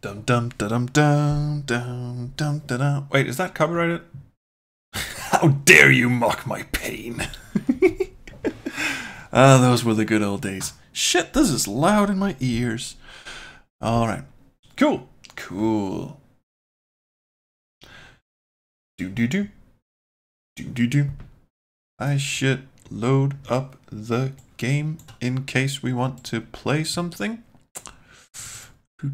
Dum dum da dum dum dum dum da dum. Wait, is that copyrighted? How dare you mock my pain? Ah, those were the good old days. Shit, this is loud in my ears. Alright. Cool. Cool. Do. I should load up the game in case we want to play something. I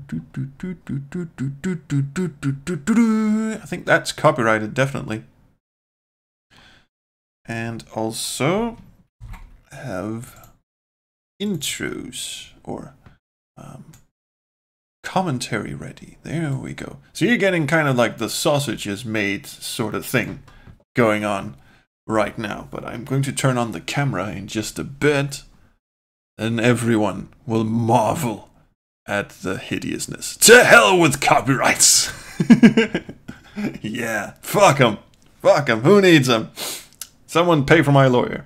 think that's copyrighted, definitely. And also have intros or commentary ready. There we go. So you're getting kind of like the sausage is made sort of thing going on right now. But I'm going to turn on the camera in just a bit, and everyone will marvel at the hideousness. To hell with copyrights! Yeah, fuck them. Fuck them. Who needs them? Someone pay for my lawyer.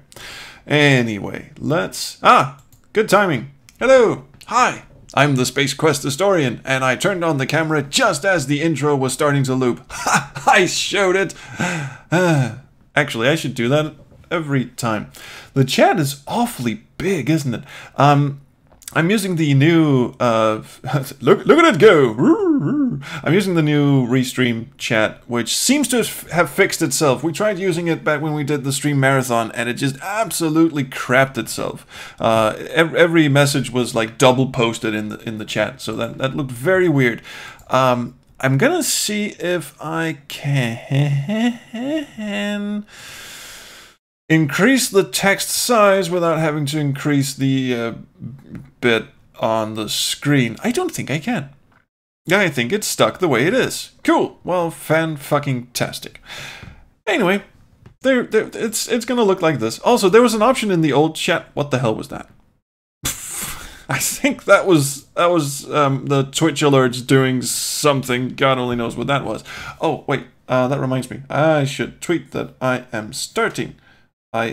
Anyway, let's... Ah, good timing. Hello. Hi. I'm the Space Quest historian, and I turned on the camera just as the intro was starting to loop. Ha! I showed it. Actually, I should do that every time. The chat is awfully big, isn't it? I'm using the new, look at it go! I'm using the new Restream chat, which seems to have fixed itself. We tried using it back when we did the stream marathon, and it just absolutely crapped itself. Every message was like double posted in the chat, so that looked very weird. I'm gonna see if I can increase the text size without having to increase the bit on the screen. I don't think I can. Yeah, I think it's stuck the way it is. Cool. Well, fan-fucking-tastic. Anyway, it's gonna look like this. Also, there was an option in the old chat. What the hell was that? I think that was the Twitch alerts doing something. God only knows what that was. Oh, wait. That reminds me. I should tweet that I am starting. I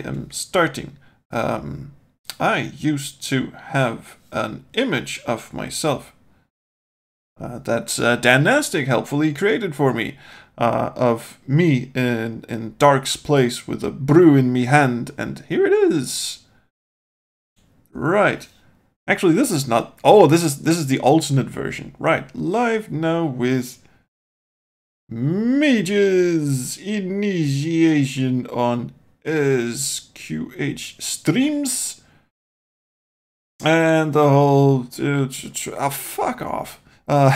used to have an image of myself that Dan Nastic helpfully created for me, of me in Dark's place with a brew in me hand, and here it is. Right. Actually, this is not... Oh, this is the alternate version. Right. Live now with Mage's initiation on SQH streams, and the whole fuck off. I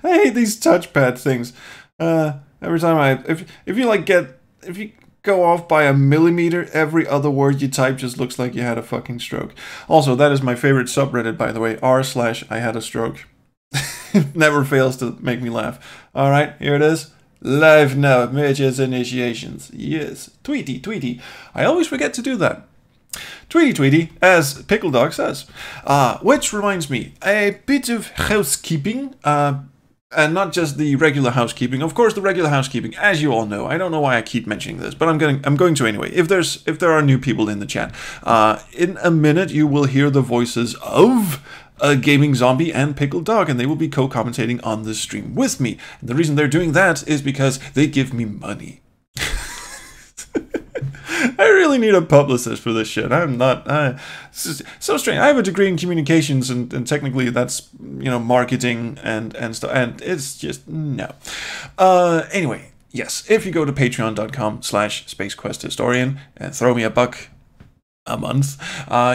hate these touchpad things. Every time if you go off by a millimeter, every other word you type just looks like you had a fucking stroke. Also, that is my favorite subreddit, by the way, r/I had a stroke. It never fails to make me laugh. All right, here it is. Live now, Mage's initiations. Yes, tweety. I always forget to do that. Tweety, as Pickle Dog says. Which reminds me, a bit of housekeeping, and not just the regular housekeeping. Of course, the regular housekeeping, as you all know. I don't know why I keep mentioning this, but I'm going to anyway. If there are new people in the chat, in a minute you will hear the voices of a Gaming Zombie and Pickle Dog, and they will be co-commentating on the stream with me. And the reason they're doing that is because they give me money. I really need a publicist for this shit. I'm not... it's so strange. I have a degree in communications, and technically that's, you know, marketing and stuff, and it's just... no. Anyway, yes, if you go to patreon.com/SpaceQuestHistorian and throw me $1 a month,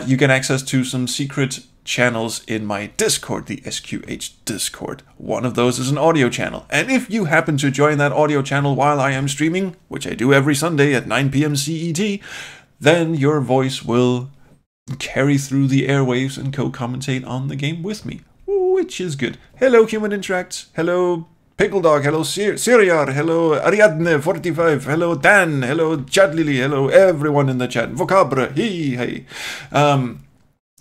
you get access to some secret channels in my Discord, the SQH Discord. One of those is an audio channel, and if you happen to join that audio channel while I am streaming, which I do every Sunday at 9 PM CET, then your voice will carry through the airwaves and co-commentate on the game with me, which is good. Hello, Human Interacts. Hello, Pickle Dog. Hello, Siriar. Hello, Ariadne45. Hello, Dan. Hello, Chadlily. Hello, everyone in the chat. Vocabre. Hey.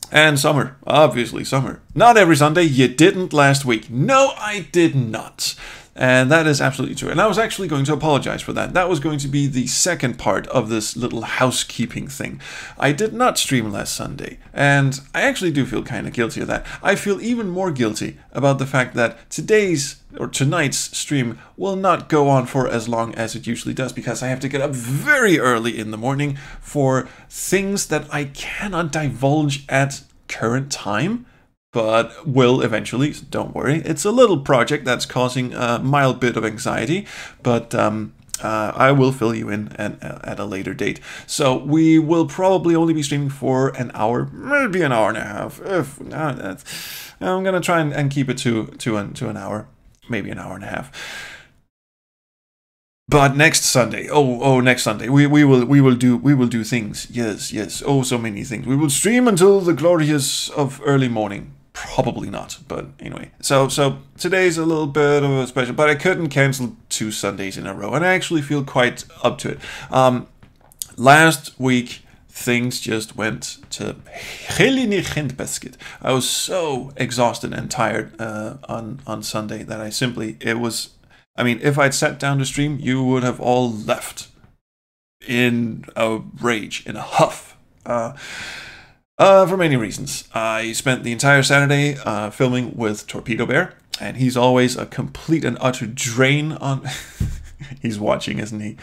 And Summer, obviously Summer. Not every Sunday, you didn't last week. No, I did not. And that is absolutely true. And I was actually going to apologize for that. That was going to be the second part of this little housekeeping thing. I did not stream last Sunday, and I actually do feel kind of guilty of that. I feel even more guilty about the fact that tonight's stream will not go on for as long as it usually does, because I have to get up very early in the morning for things that I cannot divulge at current time, but will eventually, so don't worry. It's a little project that's causing a mild bit of anxiety, but I will fill you in at a later date. So we will probably only be streaming for an hour, maybe an hour and a half. I'm gonna try and keep it to an hour, maybe an hour and a half. But next Sunday, next Sunday, we will do things. Yes. Oh, so many things. We will stream until the glorious of early morning. Probably not, but anyway. So today's a little bit of a special, but I couldn't cancel 2 Sundays in a row, and I actually feel quite up to it. Last week, things just went to Helene. I was so exhausted and tired on Sunday that if I'd sat down to stream, you would have all left in a rage, in a huff. For many reasons. I spent the entire Saturday filming with Torpedo Bear, and he's always a complete and utter drain on... He's watching, isn't he?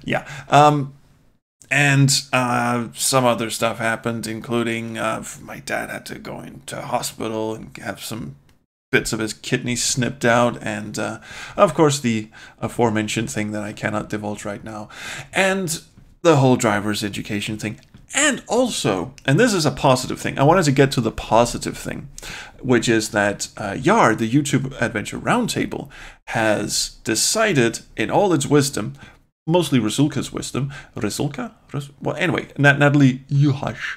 Yeah. And some other stuff happened, including my dad had to go into hospital and have some bits of his kidney snipped out, and of course the aforementioned thing that I cannot divulge right now, and the whole driver's education thing. And also, and this is a positive thing, I wanted to get to the positive thing, which is that YAR, the YouTube Adventure Roundtable, has decided in all its wisdom, mostly Resulka's wisdom, well, anyway, Natalie Yuhash,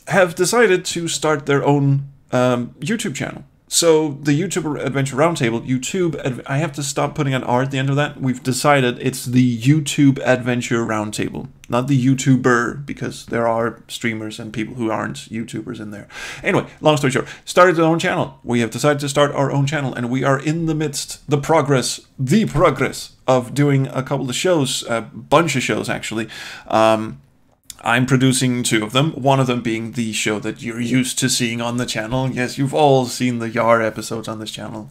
have decided to start their own YouTube channel. So the YouTube Adventure Roundtable, I have to stop putting an R at the end of that. We've decided it's the YouTube Adventure Roundtable, not the YouTuber, because there are streamers and people who aren't YouTubers in there. Anyway, long story short, started their own channel. We have decided to start our own channel, and we are in the midst, the progress of doing a couple of shows, a bunch of shows actually. I'm producing 2 of them, one of them being the show that you're used to seeing on the channel. Yes, you've all seen the YAR episodes on this channel.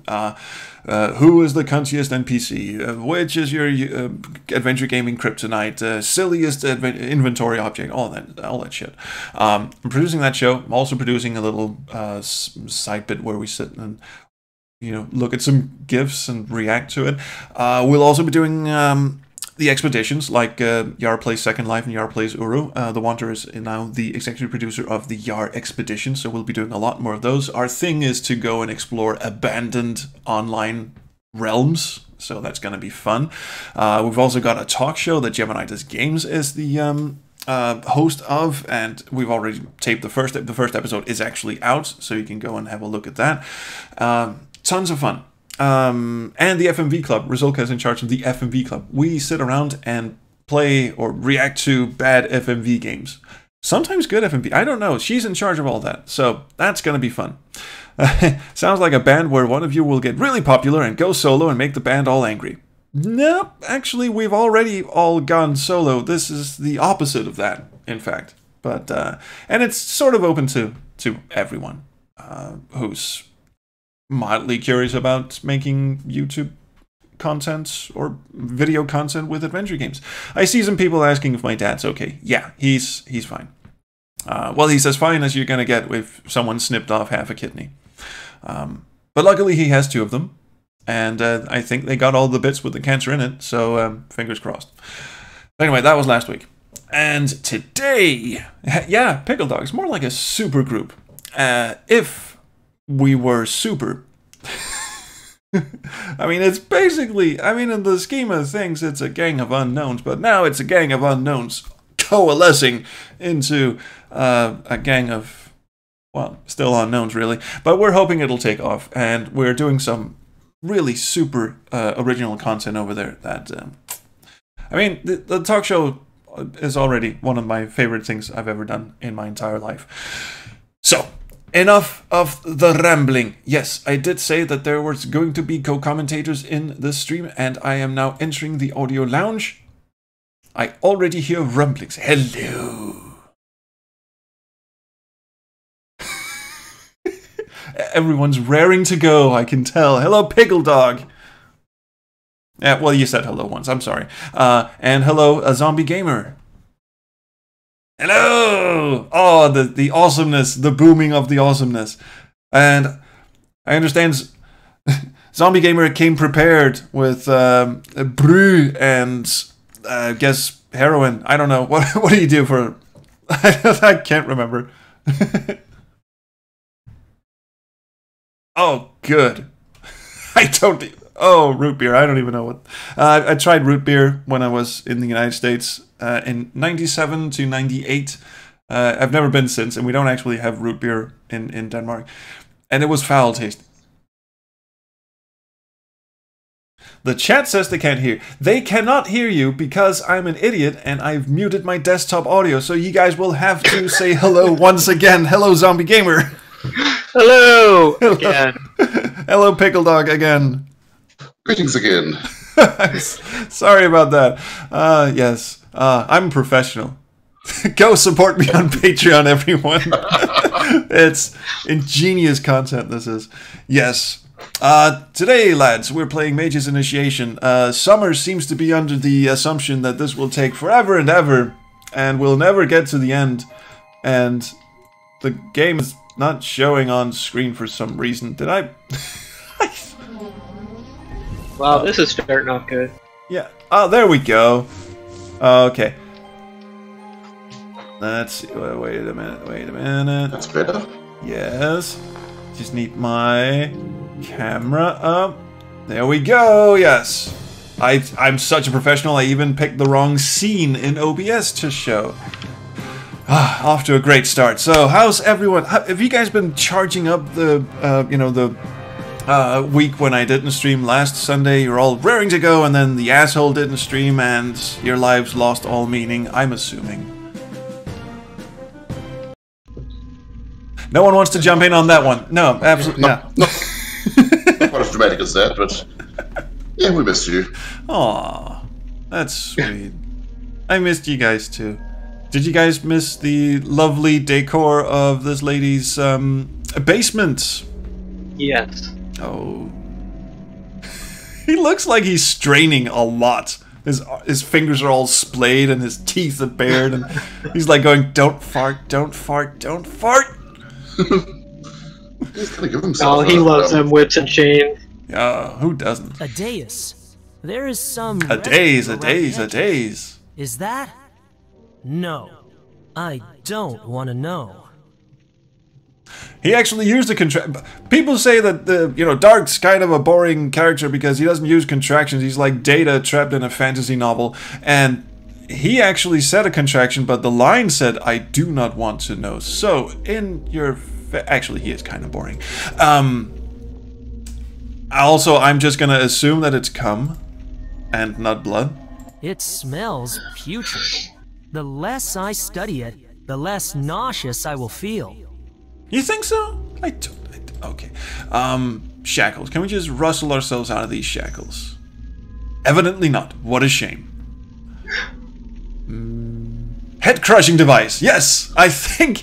Who is the cuntiest NPC? Which is your adventure gaming kryptonite? Silliest inventory object? All that shit. I'm producing that show. I'm also producing a little side bit where we sit and look at some GIFs and react to it. We'll also be doing the expeditions, like YAR Plays Second Life and YAR Plays Uru. The Wanter is now the executive producer of the YAR Expedition, so we'll be doing a lot more of those. Our thing is to go and explore abandoned online realms, so that's going to be fun. We've also got a talk show that Gemini Does Games is the host of, and we've already taped the first episode is actually out, so you can go and have a look at that. Tons of fun. And the FMV Club. Rizolka is in charge of the FMV Club. We sit around and play or react to bad FMV games. Sometimes good FMV. I don't know. She's in charge of all that. So that's going to be fun. Sounds like a band where one of you will get really popular and go solo and make the band all angry. Nope. Actually, we've already all gone solo. This is the opposite of that, in fact. But and it's sort of open to everyone who's mildly curious about making YouTube content or video content with adventure games. I see some people asking if my dad's okay. Yeah, he's fine. Well, he's as fine as you're gonna get if someone snipped off half a kidney. But luckily he has 2 of them, and I think they got all the bits with the cancer in it, so fingers crossed. Anyway, that was last week. And today, yeah, Pickle Dogs, more like a super group. If we were super. I mean, it's basically, in the scheme of things, it's a gang of unknowns, but now it's a gang of unknowns coalescing into a gang of, well, still unknowns, really. But we're hoping it'll take off, and we're doing some really super original content over there that, the talk show is already one of my favorite things I've ever done in my entire life. So, enough of the rambling. Yes, I did say that there was going to be co-commentators in this stream, and I am now entering the audio lounge. I already hear rumblings. Hello. Everyone's raring to go, I can tell. Hello, Pickle Dog. Yeah, well, you said hello once, I'm sorry. And hello, a zombie gamer. Hello! Oh, the awesomeness, the booming of the awesomeness. And I understand Zombie Gamer came prepared with brew and I guess heroin. I don't know. What do you do for... I can't remember. Oh, good. I don't... Oh, root beer. I don't even know what... I tried root beer when I was in the United States in 97 to 98. I've never been since, and we don't actually have root beer in Denmark. And it was foul tasting. The chat says they can't hear. They cannot hear you because I'm an idiot and I've muted my desktop audio, so you guys will have to say hello once again. Hello, Zombie Gamer. Hello! Again. Hello, Pickle Dog again. Greetings again. Sorry about that. Yes, I'm a professional. Go support me on Patreon, everyone. It's ingenious content, this is. Yes. Today, lads, we're playing Mage's Initiation. Summer seems to be under the assumption that this will take forever and ever, and we'll never get to the end. And the game is not showing on screen for some reason. Did I... Wow, this is starting off good. Yeah. Oh, there we go. Okay. Let's see. Wait a minute. That's better. Yes. Just need my camera up. There we go. Yes. I'm such a professional. I even picked the wrong scene in OBS to show. Off to a great start. So, how's everyone? Have you guys been charging up the, the week when I didn't stream last Sunday? You're all raring to go, and then the asshole didn't stream, and your lives lost all meaning, I'm assuming. No one wants to jump in on that one. No, absolutely not. Not quite as dramatic as that, but yeah, we missed you. Aw, that's sweet. I missed you guys too. Did you guys miss the lovely decor of this lady's basement? Yes. Oh. He looks like he's straining a lot. His fingers are all splayed and his teeth are bared, and he's like going, "Don't fart, don't fart, don't fart." He's gonna give himself. Oh, he loves them whips and chains. Yeah, who doesn't? A dais. There is some. A days. Is that? No. I don't want to know. He actually used a contract. People say that Dark's kind of a boring character because he doesn't use contractions. He's like Data trapped in a fantasy novel, and he actually said a contraction, but the line said, "I do not want to know." So, in your... Actually, he is kind of boring. Also, I'm just gonna assume that it's cum and not blood. It smells putrid. The less I study it, the less nauseous I will feel. You think so? Okay. Shackles. Can we just rustle ourselves out of these shackles? Evidently not. What a shame. Head-crushing device. Yes, I think.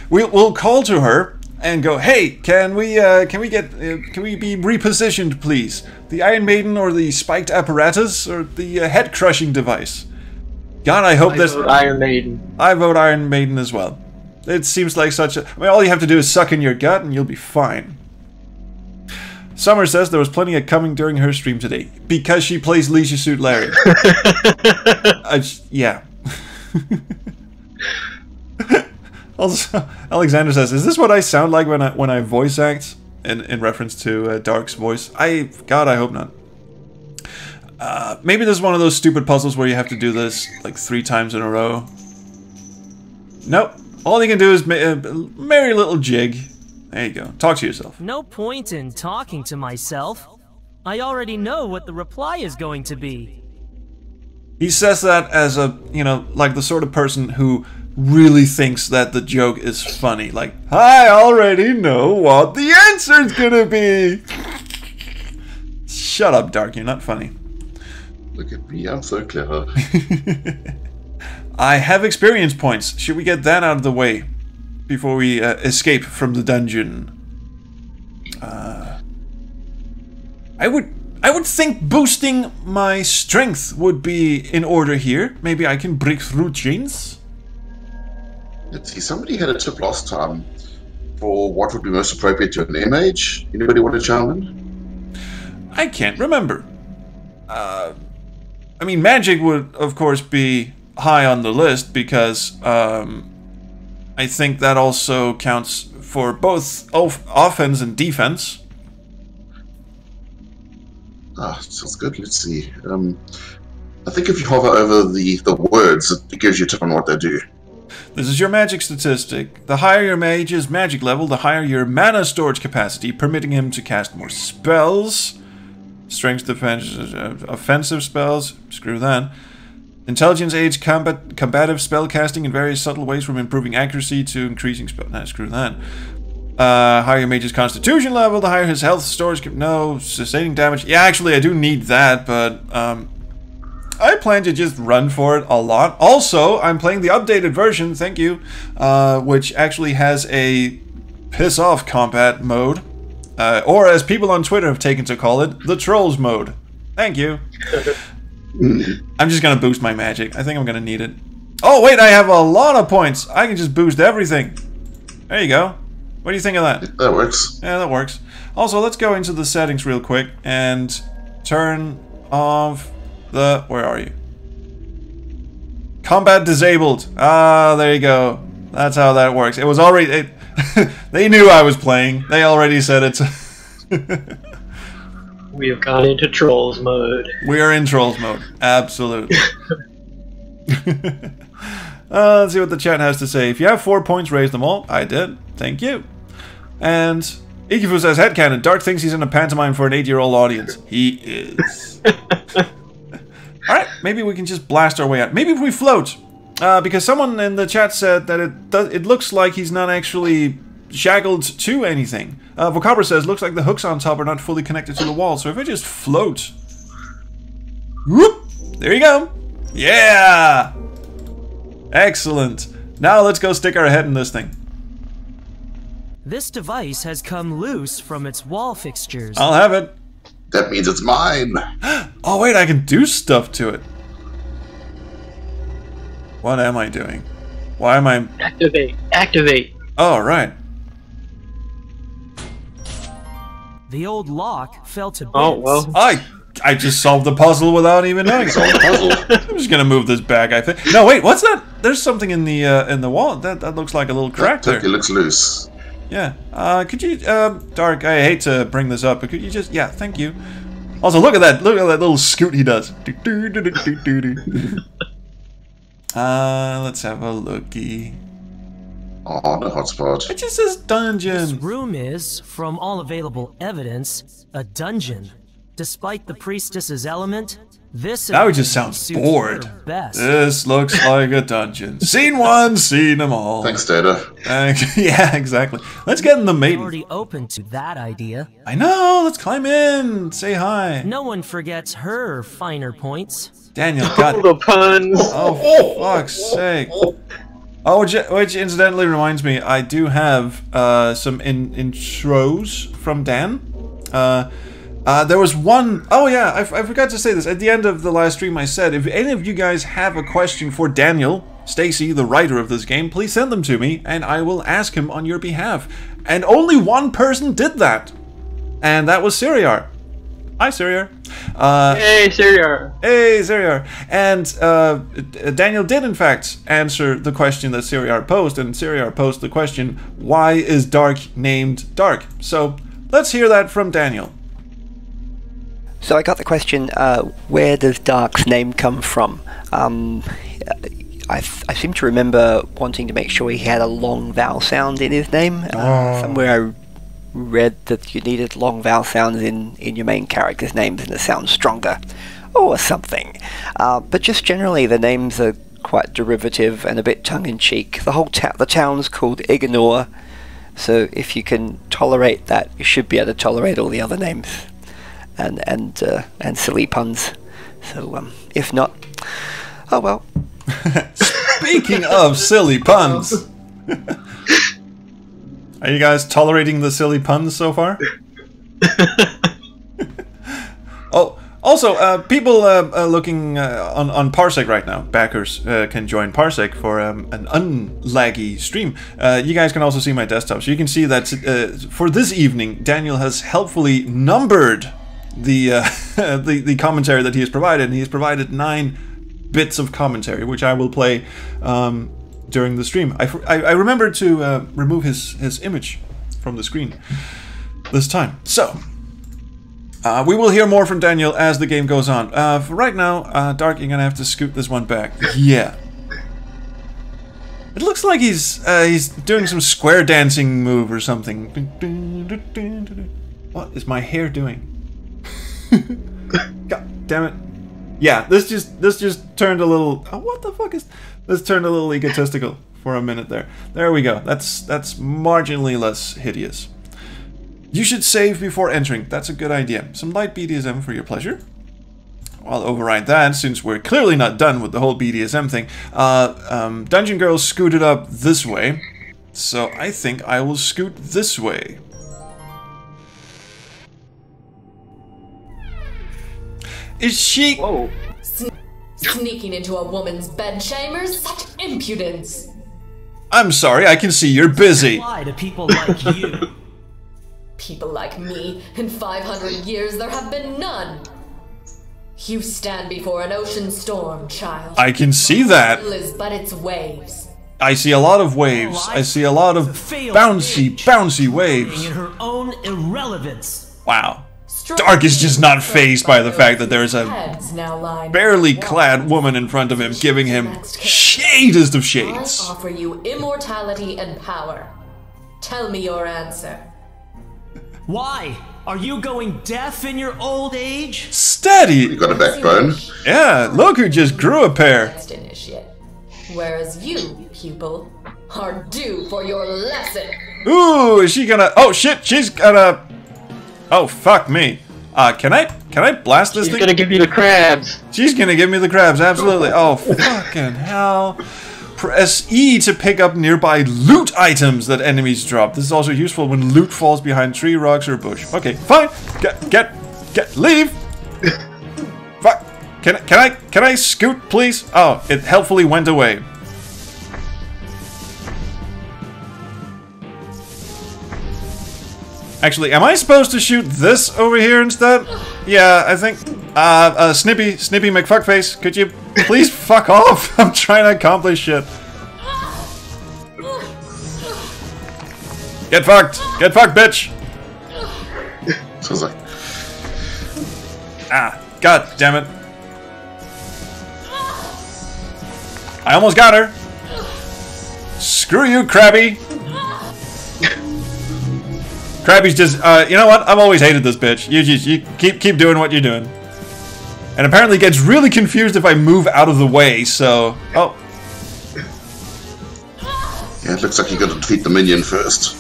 We'll call to her and go, "Hey, can we be repositioned, please? The Iron Maiden or the spiked apparatus or the head-crushing device?" God, I hope this. I vote Iron Maiden. I vote Iron Maiden as well. It seems like such a... I mean, all you have to do is suck in your gut and you'll be fine. Summer says there was plenty of coming during her stream today. Because she plays Leisure Suit Larry. Yeah. Also, Alexander says, "Is this what I sound like when I voice act?" In reference to Dark's voice. God, I hope not. Maybe this is one of those stupid puzzles where you have to do this like 3 times in a row. Nope. All you can do is merry little jig. There you go. Talk to yourself. No point in talking to myself. I already know what the reply is going to be. He says that as a, you know, like the sort of person who really thinks that the joke is funny. Like, I already know what the answer's gonna be. Shut up, Dark. You're not funny. Look at me, I'm so clever. I have experience points. Should we get that out of the way before we escape from the dungeon? I would think boosting my strength would be in order here. Maybe I can break through chains. Let's see, somebody had a tip last time for what would be most appropriate to an mage. Anybody want to chime in? I can't remember. I mean, magic would, of course, be high on the list because I think that also counts for both offense and defense. Ah, sounds good. Let's see. I think if you hover over the words, it gives you a tip on what they do. This is your magic statistic. The higher your mage's magic level, the higher your mana storage capacity, permitting him to cast more spells. Strength, defense, offensive spells. Screw that. Intelligence aids combative spell casting in various subtle ways, from improving accuracy to increasing spell. Nah, screw that. Higher your mage's constitution level, the higher his health storage. No, sustaining damage. Yeah, actually, I do need that, but I plan to just run for it a lot. Also, I'm playing the updated version, thank you, which actually has a piss-off combat mode. Or as people on Twitter have taken to call it, the Trolls mode. Thank you. I'm just gonna boost my magic. I think I'm gonna need it. Oh wait, I have a lot of points. I can just boost everything. There you go. What do you think of that? That works. Yeah, that works. Also, let's go into the settings real quick and turn off the... Where are you? Combat disabled. Ah, there you go. That's how that works. It was already... they knew I was playing. They already said it. We have gone into Trolls mode. We are in Trolls mode. Absolutely. Let's see what the chat has to say. If you have 4 points, raise them all. I did. Thank you. And Ikifu says, headcanon, Dark thinks he's in a pantomime for an 8-year-old audience. He is. Alright, maybe we can just blast our way out. Maybe if we float. Because someone in the chat said that it looks like he's not actually shackled to anything. Vocabra says, looks like the hooks on top are not fully connected to the wall. So if I just float... Whoop! There you go. Yeah! Excellent. Now let's go stick our head in this thing. This device has come loose from its wall fixtures. I'll have it. That means it's mine. Oh wait, I can do stuff to it. What am I doing? Why am I... Activate. Activate. Oh, right. The old lock fell to bits. Oh, well. I just solved the puzzle without even knowing. Solved the puzzle. I'm just gonna move this back, I think. No, wait, what's that? There's something in the wall. That looks like a little crack there. It looks loose. Yeah. Could you, Dark, I hate to bring this up, but could you just... Yeah, thank you. Also, look at that. Look at that little scoot he does. Let's have a looky. Oh, no hotspot. It just says dungeon. This room is, from all available evidence, a dungeon. Despite the priestess's element, this now he just sounds suits bored. her best. This looks like a dungeon. Seen one, seen them all. Thanks, Data. Yeah, exactly. Let's get in the maiden. Already open to that idea. I know. Let's climb in. Say hi. No one forgets her finer points. Daniel, All God. the puns. Oh, fuck's sake. Oh, which incidentally reminds me, I do have some intros from Dan. There was one... Oh yeah, I forgot to say this. At the end of the last stream I said, if any of you guys have a question for Daniel, Stacy, the writer of this game, please send them to me, and I will ask him on your behalf. And only one person did that. And that was Siriar. Hi, Siriar. Hey, Siriar. Hey, Siriar. And Daniel did, in fact, answer the question that Siriar posed, and Siriar posed the question, why is Dark named Dark? So, let's hear that from Daniel. So I got the question, where does Dark's name come from? I seem to remember wanting to make sure he had a long vowel sound in his name. Somewhere I read that you needed long vowel sounds in your main character's names and it sounds stronger. or something. But just generally, the names are quite derivative and a bit tongue-in-cheek. The town's called Ignore, so if you can tolerate that, you should be able to tolerate all the other names and silly puns. So if not, oh well. Speaking of silly puns, are you guys tolerating the silly puns so far? Oh, also, people looking on Parsec right now, backers can join Parsec for an unlaggy stream. You guys can also see my desktop, so you can see that for this evening, Daniel has helpfully numbered the the commentary that he has provided, and he has provided 9 bits of commentary, which I will play during the stream. I remembered to remove his image from the screen this time. So, we will hear more from Daniel as the game goes on. For right now, Dark, you're gonna have to scoot this one back. Yeah. It looks like he's doing some square dancing move or something. What is my hair doing? God damn it. Yeah, this just turned a little... Oh, what the fuck is... This turned a little egotistical for a minute there. There we go. That's marginally less hideous. You should save before entering. That's a good idea. Some light BDSM for your pleasure. I'll override that, since we're clearly not done with the whole BDSM thing. Dungeon Girl scooted up this way, so I think I will scoot this way. Is she... Whoa. Sneaking into a woman's bedchambers? Such impudence! I'm sorry, I can see you're busy. Why to people like you? People like me, in 500 years there have been none. You stand before an ocean storm, child. I can see that. Is but its waves. I see a lot of waves. I see a lot of bouncy waves. In her own irrelevance. Wow. Dark is just not fazed by the fact that there's a barely clad woman in front of him, giving him shadest of shades. I offer you immortality and power. Tell me your answer. Why? Are you going deaf in your old age? Steady! You got a backbone. Yeah, look who just grew a pair. Next initiate. Whereas you, pupil, are due for your lesson. Ooh, is she gonna... Oh shit, she's gonna... Oh, fuck me. Can I blast this thing? She's gonna give you the crabs. She's gonna give me the crabs, absolutely. Oh, fucking hell. Press E to pick up nearby loot items that enemies drop. This is also useful when loot falls behind tree, rocks, or bush. Okay, fine. Leave. Fuck. Can I scoot, please? Oh, it helpfully went away. Actually, am I supposed to shoot this over here instead? Yeah, I think. Snippy McFuckface, could you please fuck off? I'm trying to accomplish shit. Get fucked! Get fucked, bitch! Sounds like... Ah, god damn it. I almost got her. Screw you, Krabby. Krabby's just, you know what? I've always hated this bitch. You keep doing what you're doing. And apparently gets really confused if I move out of the way, so... Oh. Yeah, it looks like you got to defeat the minion first.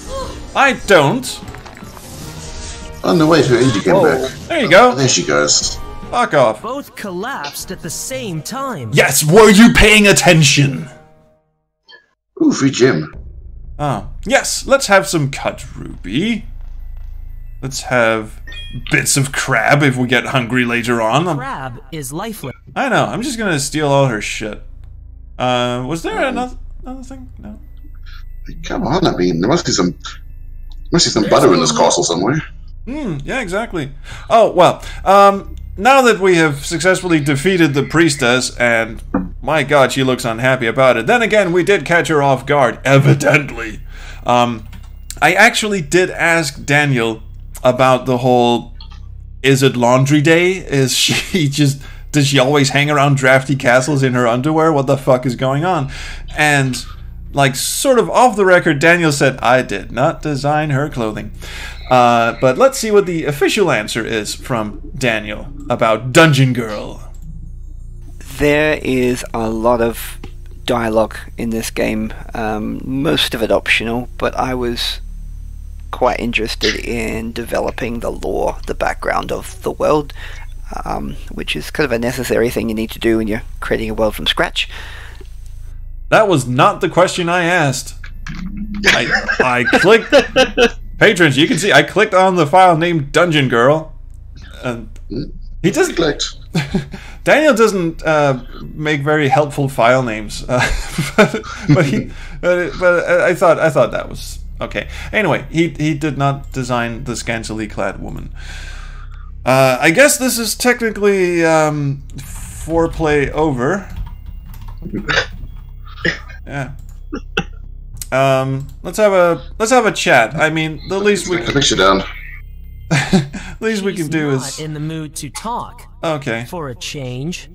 I don't. Oh, no, wait, her Indy came back. There you go. Oh, there she goes. Fuck off. Both collapsed at the same time. Yes, were you paying attention? Ooh, free gem. Oh, yes, let's have some cut ruby. Let's have bits of crab if we get hungry later on. Crab is lifeless. I know, I'm just gonna steal all her shit. Was there another thing? No. Come on, I mean, there must be some butter in this castle somewhere. Yeah, exactly. Oh, well, now that we have successfully defeated the priestess, and my god, she looks unhappy about it. Then again, we did catch her off guard, evidently. I actually did ask Daniel about the whole, is it laundry day? Is she just, does she always hang around drafty castles in her underwear? What the fuck is going on? And, like, sort of off the record, Daniel said, I did not design her clothing. But let's see what the official answer is from Daniel about Dungeon Girl. There is a lot of dialogue in this game, most of it optional, but I was quite interested in developing the lore, the background of the world, which is kind of a necessary thing you need to do when you're creating a world from scratch. That was not the question I asked. I clicked... Patrons, you can see I clicked on the file named Dungeon Girl. He doesn't... Clicked. Daniel doesn't make very helpful file names, but I thought that was okay. Anyway, he did not design the scantily clad woman. I guess this is technically foreplay over. Yeah. Let's have a chat. I mean, the least we down. least we can do is in the mood to talk. Okay. For a change.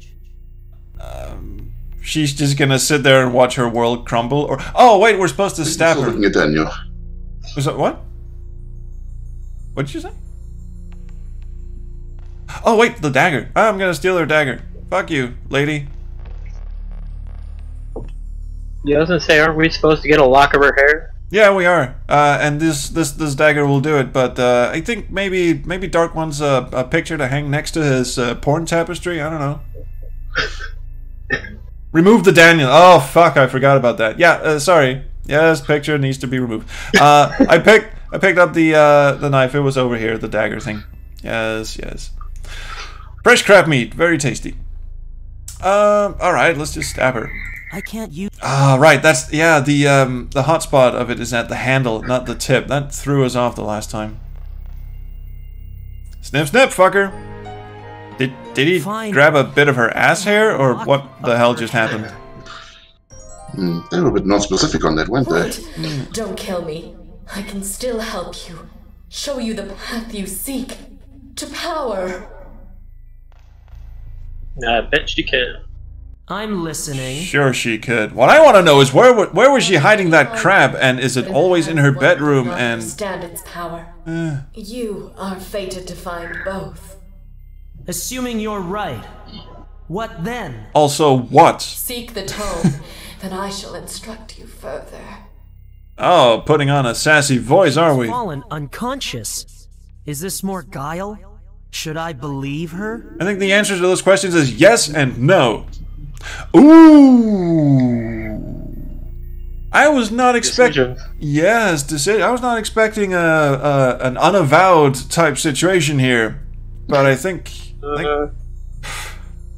She's just gonna sit there and watch her world crumble, or oh wait, we're supposed to stab her. Looking at Daniel. Was that what? What did you say? Oh wait, the dagger. I'm gonna steal her dagger. Fuck you, lady. Yeah, I was gonna say, aren't we supposed to get a lock of her hair? Yeah, we are. And this dagger will do it. But I think maybe Dark wants a picture to hang next to his porn tapestry. I don't know. Remove the Daniel. Oh fuck! I forgot about that. Yeah, sorry. Yes, picture needs to be removed. I picked up the knife. It was over here. The dagger thing. Yes. Fresh crab meat, very tasty. All right, let's just stab her. I can't use. Ah, right. That's yeah. The hot spot of it is at the handle, not the tip. That threw us off the last time. Snip, snip, fucker. Did he grab a bit of her ass hair, or what the hell just happened? They were a bit non-specific on that, weren't they? Wait, don't kill me. I can still help you. Show you the path you seek. To power. I bet she can. I'm listening. Sure she could. What I want to know is where was she hiding that crab, and is it always in her bedroom and... understand its power. You are fated to find both. Assuming you're right. What then? Also, what? Seek the tome, then I shall instruct you further. Oh, putting on a sassy voice, are we? Fallen unconscious. Is this more guile? Should I believe her? I think the answer to those questions is yes and no. Ooh. I was not expecting. Yes, decision. I was not expecting an unavowed type situation here, but I think.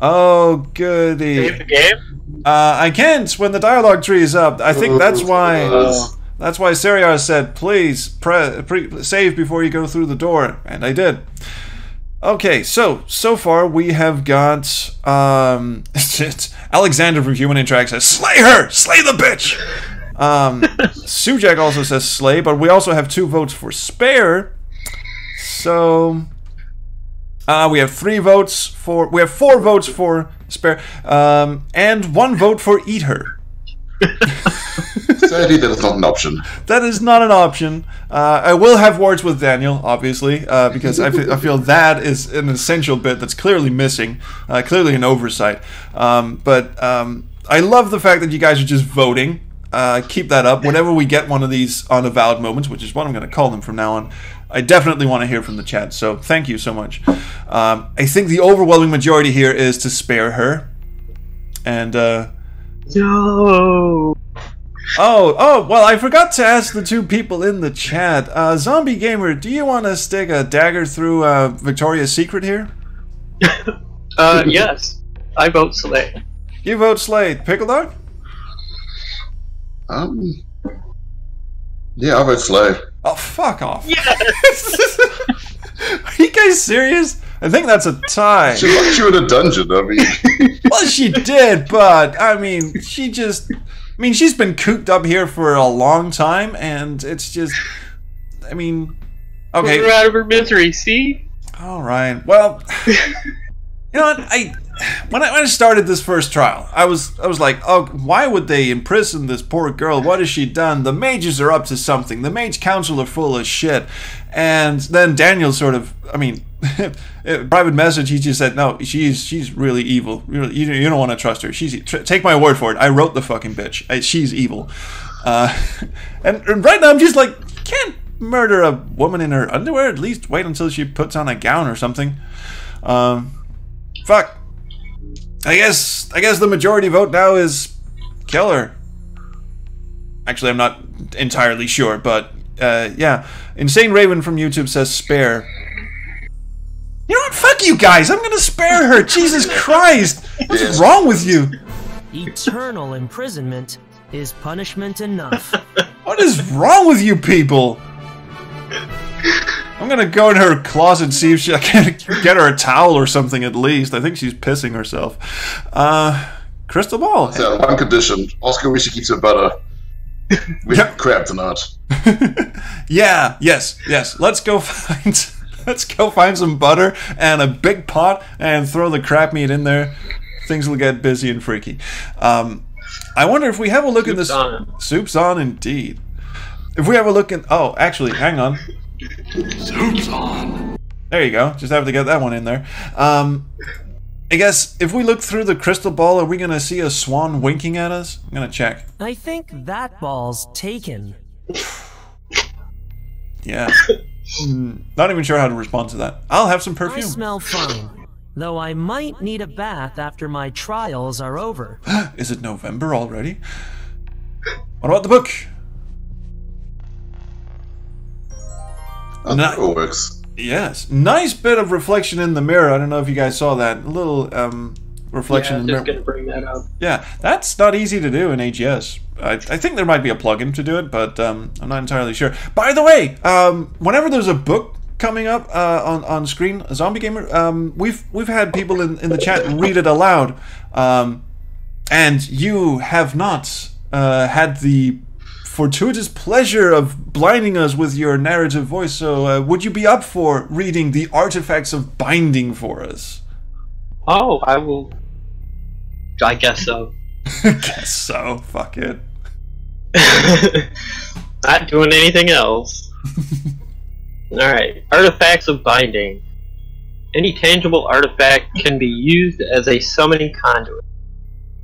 Oh goody! Save the game? I can't when the dialogue tree is up. I think that's why. That's why Seriar said, "Please save before you go through the door," and I did. Okay, so far we have got Alexander from Human Interact says, "Slay her! Slay the bitch!" Sujak also says slay, but we also have 2 votes for spare. So we have 4 votes for spare, and 1 vote for eat her. Sadly, that is not an option. That is not an option. I will have words with Daniel, obviously, because I feel that is an essential bit that's clearly missing, clearly an oversight. But I love the fact that you guys are just voting. Keep that up. Whenever we get one of these unavowed moments, which is what I'm going to call them from now on, I definitely want to hear from the chat. So thank you so much. I think the overwhelming majority here is to spare her. And... No. Oh, well, I forgot to ask the 2 people in the chat. Zombie Gamer, do you want to stick a dagger through Victoria's Secret here? Yes. I vote Slay. You vote Slay. Pickle Dog? Yeah, I vote Slay. Oh, fuck off. Yes! Are you guys serious? I think that's a tie. She locked you in a dungeon, I mean. Well, she did, but, I mean, she's been cooped up here for a long time, and it's just, I mean, okay. Put her out of her misery, see? Alright, well, you know what, when I started this first trial, I was like, oh, why would they imprison this poor girl? What has she done? The mages are up to something. The mage council are full of shit. And then Daniel sort of, I mean, private message, he just said, no, she's really evil. Really, you don't want to trust her. Take my word for it. I wrote the fucking bitch. She's evil. And right now I'm just like, you can't murder a woman in her underwear. At least wait until she puts on a gown or something. Fuck. I guess the majority vote now is kill her. Actually, I'm not entirely sure, but yeah. Insane Raven from YouTube says spare. You know what? Fuck you guys. I'm gonna spare her. Jesus Christ. What's wrong with you? Eternal imprisonment is punishment enough. What is wrong with you people? I'm gonna go in her closet and see if I can get her a towel or something at least. I think she's pissing herself. Crystal ball. So one condition: ask her where she keeps her butter. We have crab tonight. Yeah. Yes. Let's go find some butter and a big pot and throw the crab meat in there. Things will get busy and freaky. I wonder if we have a look at this. Soup's on, indeed. If we have a look at. Oh, actually, hang on. Soup's on. There you go. Just have to get that one in there. I guess if we look through the crystal ball, are we gonna see a swan winking at us? I'm gonna check. I think that ball's taken. Yeah. Not even sure how to respond to that. I'll have some perfume. I smell fine, though I might need a bath after my trials are over. Is it November already? What about the book? Oh, that works. Yes. Nice bit of reflection in the mirror. I don't know if you guys saw that. A little reflection in the mirror. just gonna bring that up. Yeah, that's not easy to do in AGS. I think there might be a plugin to do it, but I'm not entirely sure. By the way, whenever there's a book coming up on screen, a Zombie Gamer, we've had people in the chat read it aloud, and you have not had the fortuitous pleasure of blinding us with your narrative voice. So, would you be up for reading the Artifacts of Binding for us? Oh, I will. I guess so. Guess so. Fuck it. Not doing anything else. Alright. Artifacts of Binding. Any tangible artifact can be used as a summoning conduit,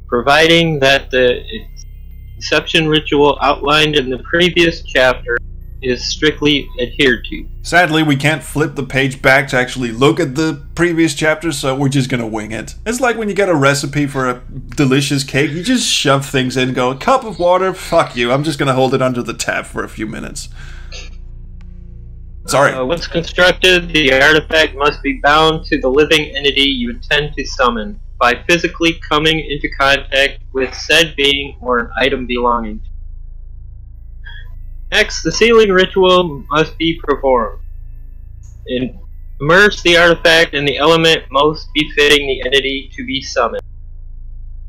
providing that the exception ritual outlined in the previous chapter is strictly adhered to. Sadly, we can't flip the page back to actually look at the previous chapter, so we're just gonna wing it. It's like when you get a recipe for a delicious cake, you just shove things in and go, a cup of water, fuck you, I'm just gonna hold it under the tap for a few minutes. Sorry. Once constructed, the artifact must be bound to the living entity you intend to summon by physically coming into contact with said being or an item belonging to. Next, the sealing ritual must be performed. Immerse the artifact in the element most befitting the entity to be summoned.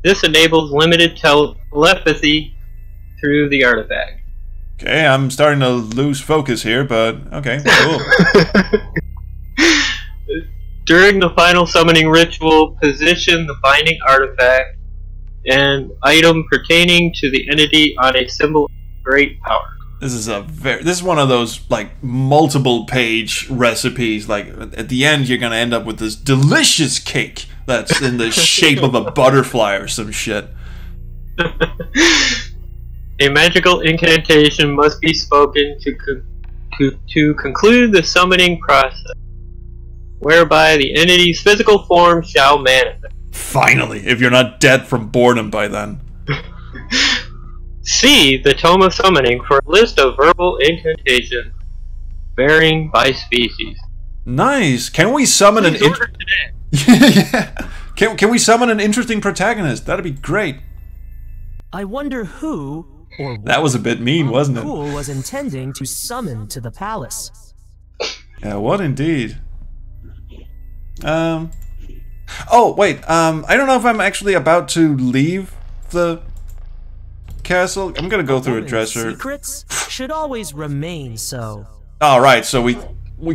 This enables limited telepathy through the artifact. Okay, I'm starting to lose focus here, but okay, cool. During the final summoning ritual, position the binding artifact and item pertaining to the entity on a symbol of great power. This is one of those like multiple page recipes. Like at the end, you're gonna end up with this delicious cake that's in the shape of a butterfly or some shit. A magical incantation must be spoken to conclude the summoning process, whereby the entity's physical form shall manifest. Finally, if you're not dead from boredom by then. See the Tome of Summoning for a list of verbal incantations, varying by species. Nice. Can we summon an? Yeah. Can we summon an interesting protagonist? That'd be great. I wonder who or that was a bit mean, wasn't it? Cool was intending to summon to the palace. Yeah, what indeed. Oh wait. I don't know if I'm actually about to leave the castle. I'm gonna go through a dresser. Secrets should always remain so. All right, so we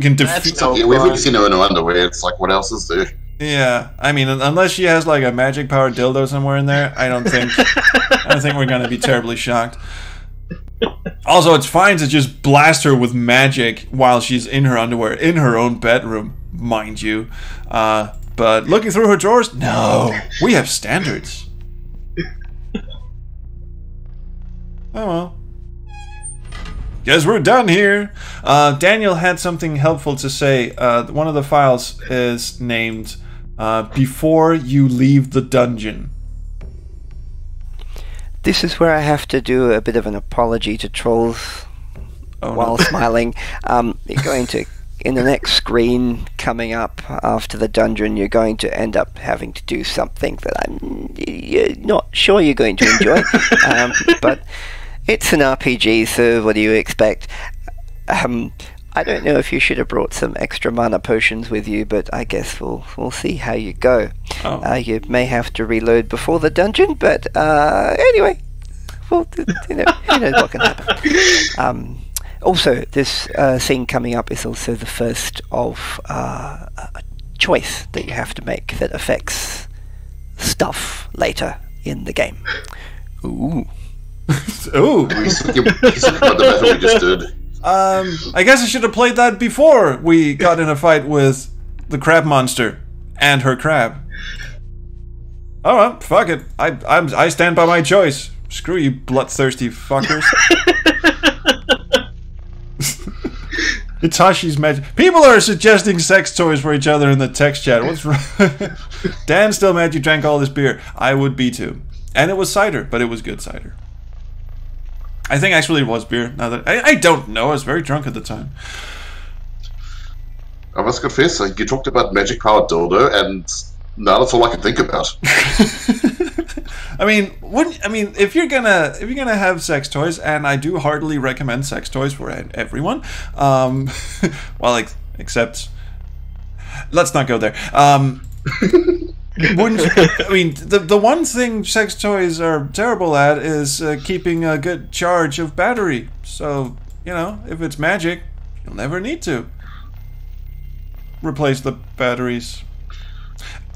can defeat. Yeah, we've already seen her in her underwear. It's like, what else is there? Yeah, I mean, unless she has like a magic powered dildo somewhere in there, I don't think we're gonna be terribly shocked. Also, it's fine to just blast her with magic while she's in her underwear in her own bedroom, mind you. But looking through her drawers, no, we have standards. Oh well. Guess we're done here. Daniel had something helpful to say. One of the files is named Before You Leave the Dungeon. This is where I have to do a bit of an apology to trolls while smiling. You're going to, in the next screen coming up after the dungeon, you're going to end up having to do something that I'm not sure you're going to enjoy. But it's an RPG, so what do you expect? I don't know if you should have brought some extra mana potions with you, but I guess we'll see how you go. Oh. You may have to reload before the dungeon, but anyway, well, who knows what can happen. Also, this thing coming up is also the first of a choice that you have to make that affects stuff later in the game. Ooh. Ooh. He's talking about the battle we just did. I guess I should have played that before we got in a fight with the crab monster and her crab. Alright, fuck it. I stand by my choice. Screw you bloodthirsty fuckers. Itachi's magic. People are suggesting sex toys for each other in the text chat. What's wrong? Dan still mad you drank all this beer. I would be too. And it was cider, but it was good cider. I think actually it was beer. Now that I don't know, I was very drunk at the time. I must confess, you talked about magic powered dildo, and now that's all I can think about. I mean, if you're gonna have sex toys, and I do heartily recommend sex toys for everyone. Well, except let's not go there. Wouldn't you, I mean, the one thing sex toys are terrible at is keeping a good charge of battery. So, you know, if it's magic, you'll never need to replace the batteries.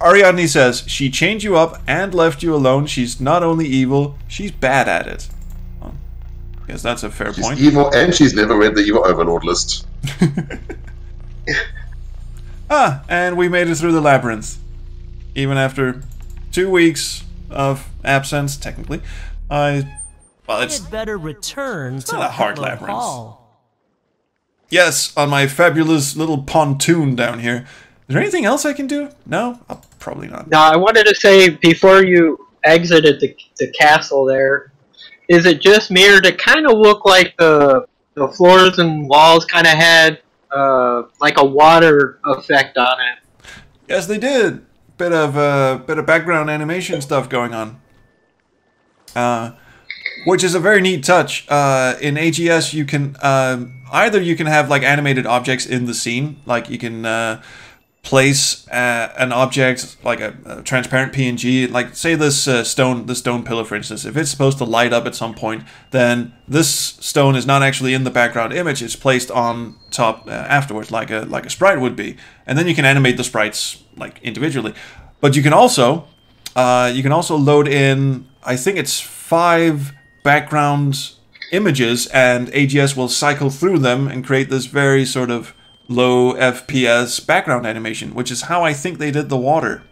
Ariadne says, she chained you up and left you alone. She's not only evil, she's bad at it. Well, I guess that's a fair point. She's evil, and she's never read the evil overlord list. And we made it through the labyrinth. Even after 2 weeks of absence, technically. It's better return to not a hard Hello labyrinth. Hall. Yes, on my fabulous little pontoon down here. Is there anything else I can do? No? Probably not. Now, I wanted to say, before you exited the castle there, is it just me, or did it kind of look like the floors and walls kind of had like a water effect on it? Yes, they did. Bit of background animation stuff going on. Which is a very neat touch. In AGS, you can either you can have like animated objects in the scene, like you can place an object like a transparent PNG, like say this stone pillar, for instance. If it's supposed to light up at some point, then this stone is not actually in the background image. It's placed on top afterwards, like a sprite would be, and then you can animate the sprites like individually. But you can also load in, I think it's 5 background images, and AGS will cycle through them and create this very sort of low FPS background animation, which is how I think they did the water.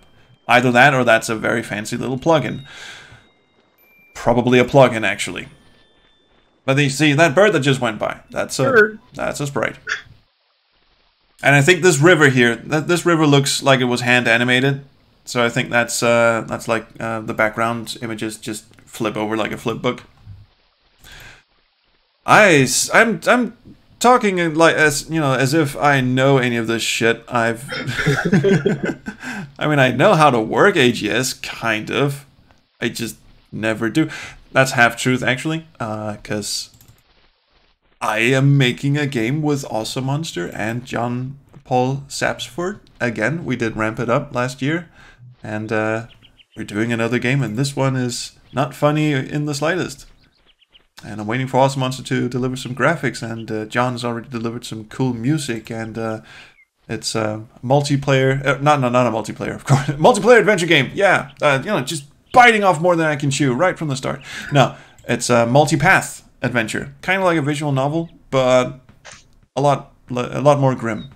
Either that, or that's a very fancy little plugin. Probably a plugin, actually. But you see, that bird that just went by, that's a sprite. And I think this river here, this river looks like it was hand animated. So I think that's like the background images just flip over like a flip book. I'm talking like as if I know any of this shit. I mean, I know how to work AGS, kind of. I just never do. That's half truth, actually, because I am making a game with Awesome Monster and John Paul Sapsford. Again, we did ramp it up last year, and we're doing another game, and this one is not funny in the slightest. And I'm waiting for Awesome Monster to deliver some graphics, and John has already delivered some cool music, and It's a multiplayer, not a multiplayer, of course. Multiplayer adventure game, yeah. Just biting off more than I can chew right from the start. No, it's a multi-path adventure. Kind of like a visual novel, but a lot more grim.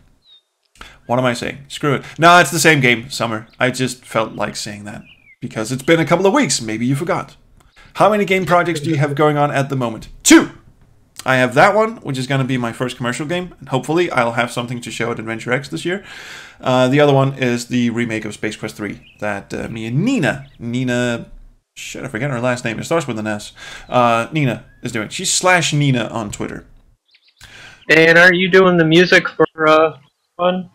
What am I saying? Screw it. No, it's the same game, Summer. I just felt like saying that. Because it's been a couple of weeks. Maybe you forgot. How many game projects do you have going on at the moment? 2! I have that one, which is going to be my first commercial game. And hopefully I'll have something to show at Adventure X this year. The other one is the remake of Space Quest 3 that me and Nina... Shit, I forget her last name. It starts with an S. Nina is doing. She's /Nina on Twitter. And are you doing the music for fun?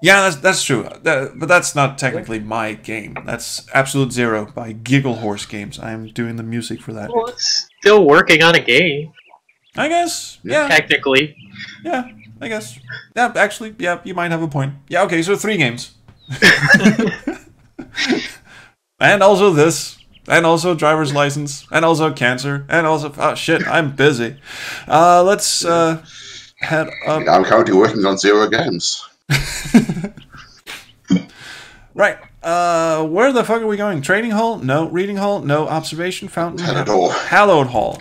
Yeah, that's true. But that's not technically my game. That's Absolute Zero by Giggle Horse Games. I'm doing the music for that. Well, it's still working on a game. I guess. Yeah. Technically. Yeah, I guess. Yeah, actually, yeah, you might have a point. Yeah, okay, so 3 games. And also this. And also driver's license. And also cancer. And also... Oh, shit, I'm busy. Let's head up... I'm currently working on 0 games. Right. Where the fuck are we going? Training hall? No. Reading hall? No. Observation fountain? Hallowed Hall.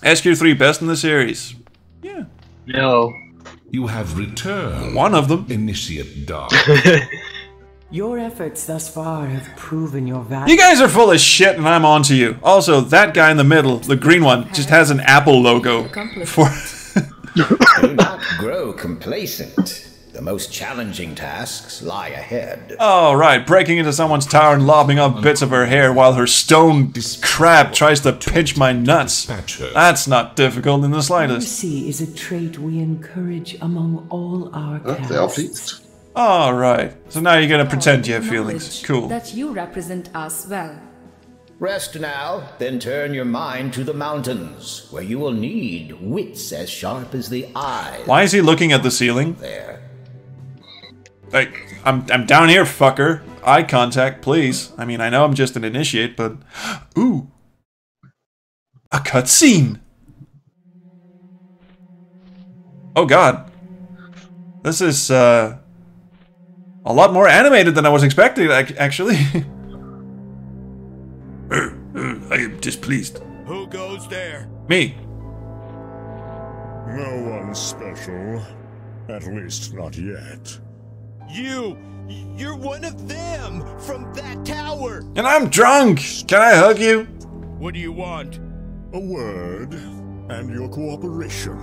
SQ3, best in the series. Yeah. No. You have returned. One of them. Initiate Dark. Your efforts thus far have proven your value. You guys are full of shit and I'm on to you. Also, that guy in the middle, the green one, just has an Apple logo. For Do not grow complacent. The most challenging tasks lie ahead. Oh, right. Breaking into someone's tower and lobbing up bits of her hair while her stone crab tries to pinch my nuts. That's not difficult in the slightest. Mercy is a trait we encourage among all our They are pleased. All right. So now you're going to pretend you have feelings. Cool. That you represent us well. Rest now, then turn your mind to the mountains, where you will need wits as sharp as the eye. Why is he looking at the ceiling? There. Hey, I'm down here, fucker. Eye contact, please. I mean, I know I'm just an initiate, but... Ooh. A cutscene. Oh, God. This is, a lot more animated than I was expecting, actually. I am displeased. Who goes there? Me. No one special. At least not yet. You're one of them from that tower. And I'm drunk. Can I hug you? What do you want? A word and your cooperation.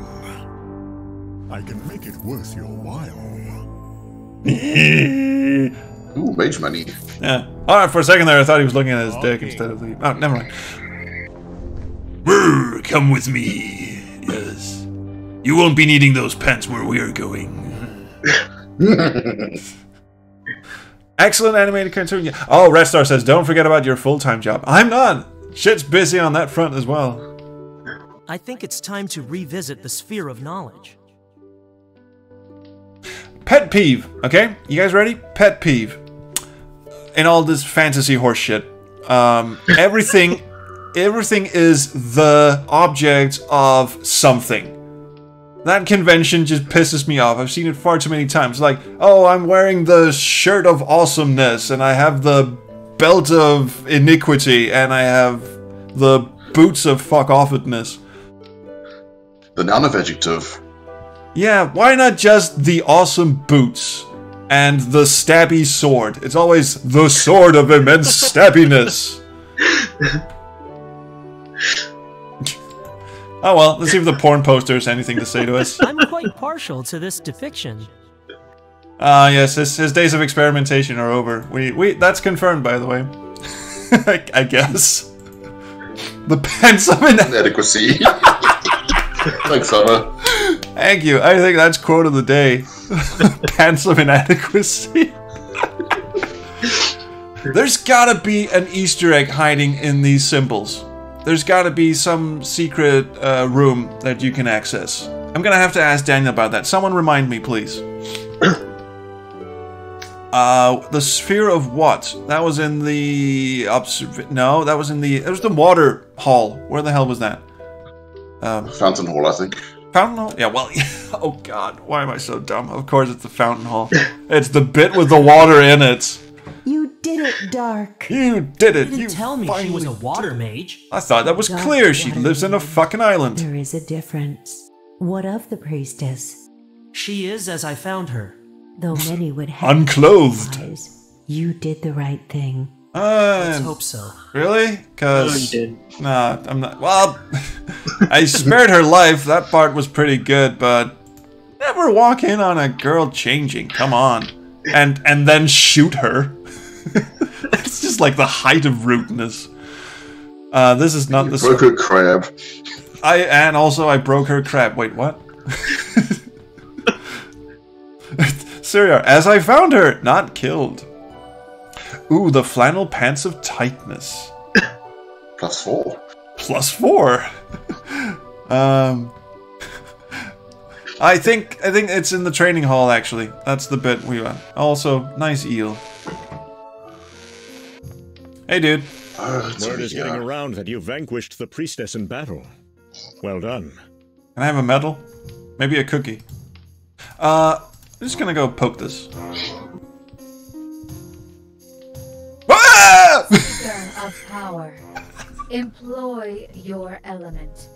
I can make it worth your while. Ooh, mage money. Yeah. Alright, for a second there I thought he was looking at his dick instead of the... Oh, never mind. Brr, come with me. Yes. You won't be needing those pants where we are going. Excellent animated cartoon. Oh, Red Star says, don't forget about your full-time job. I'm not. Shit's busy on that front as well. I think it's time to revisit the sphere of knowledge. Pet peeve, okay? You guys ready? Pet peeve. In all this fantasy horse shit. Everything is the object of something. That convention just pisses me off. I've seen it far too many times. Like, oh, I'm wearing the shirt of awesomeness, and I have the belt of iniquity, and I have the boots of fuck-offedness. The noun of adjective. Yeah, why not just the awesome boots and the stabby sword? It's always the sword of immense stabbiness. Oh well, let's see if the porn poster has anything to say to us. I'm quite partial to this depiction. Yes, his days of experimentation are over. That's confirmed, by the way. I guess. The pants of inadequacy. Thanks, Summer. Thank you. I think that's quote of the day. Pants of inadequacy. There's gotta be an Easter egg hiding in these symbols. There's gotta be some secret room that you can access. I'm gonna have to ask Daniel about that. Someone remind me, please. The sphere of what? That was in the... No, that was in the... It was the water hall. Where the hell was that? Fountain Hall, I think. Fountain Hall? Yeah, well, oh god, why am I so dumb? Of course it's the Fountain Hall. It's the bit with the water in it. You did it, Dark. You did it. You didn't tell me she was a water mage. I thought that was clear. She lives in a fucking island. There is a difference. What of the priestess? She is as I found her. Though many would have unclothed. Eyes, you did the right thing. Let's hope so. Really? Cause nah, I'm not. Well, I spared her life. That part was pretty good, but never walk in on a girl changing. Come on, and then shoot her. It's just like the height of rudeness. This is not the. Broke her crab. And also I broke her crab. Wait, what? Syria, as I found her, not killed. Ooh, the flannel pants of tightness. +4. +4. I think it's in the training hall actually. That's the bit we want. Also, nice eel. Hey, dude. Word is getting around that you vanquished the priestess in battle. Well done. Can I have a medal? Maybe a cookie. I'm just gonna go poke this. Cistern of power. Employ your element.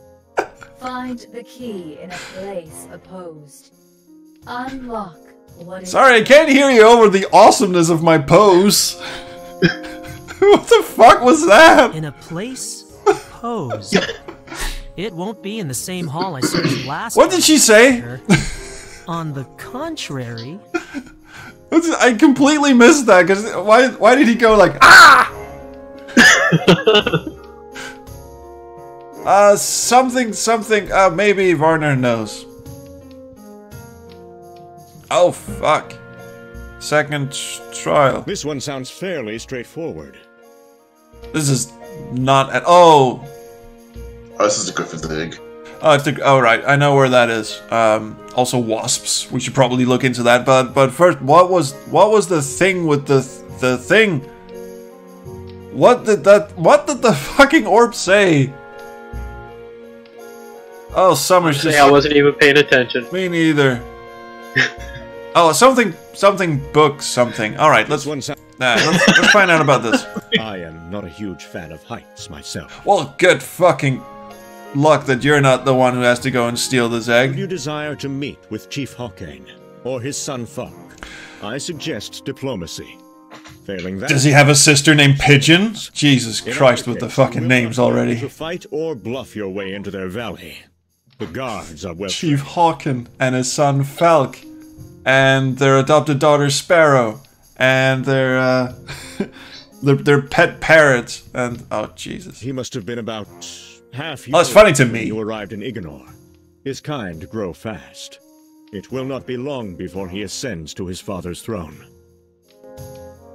Find the key in a place opposed. Unlock what is. Sorry, I can't hear you over the awesomeness of my pose. What the fuck was that? In a place opposed. It won't be in the same hall I searched last. What did she say? On the contrary. I completely missed that, because why did he go like, ah? Something, maybe Varner knows. Oh, fuck. Second trial. This one sounds fairly straightforward. This is not at all. Oh, this is a Griffin's egg. Oh, right. I know where that is. Also wasps. We should probably look into that. But first, what was the thing with the thing? What did the fucking orb say? Oh, Summer's just. I wasn't even paying attention. Me neither. Oh, something book something. All right, let's find out about this. I am not a huge fan of heights myself. Well, good fucking luck that you're not the one who has to go and steal this egg. If you desire to meet with Chief Hadouken'ing or his son Falk, I suggest diplomacy. Failing that, does he have a sister named Pigeon? Jesus Christ, with the fucking names already. To fight or bluff your way into their valley. The guards are well. Chief Hadouken'ing and his son Falk, and their adopted daughter Sparrow, and their their pet parrot, and oh Jesus. He must have been about half. Oh, it's funny to me. You arrived in Ignor. His kind grow fast. It will not be long before he ascends to his father's throne.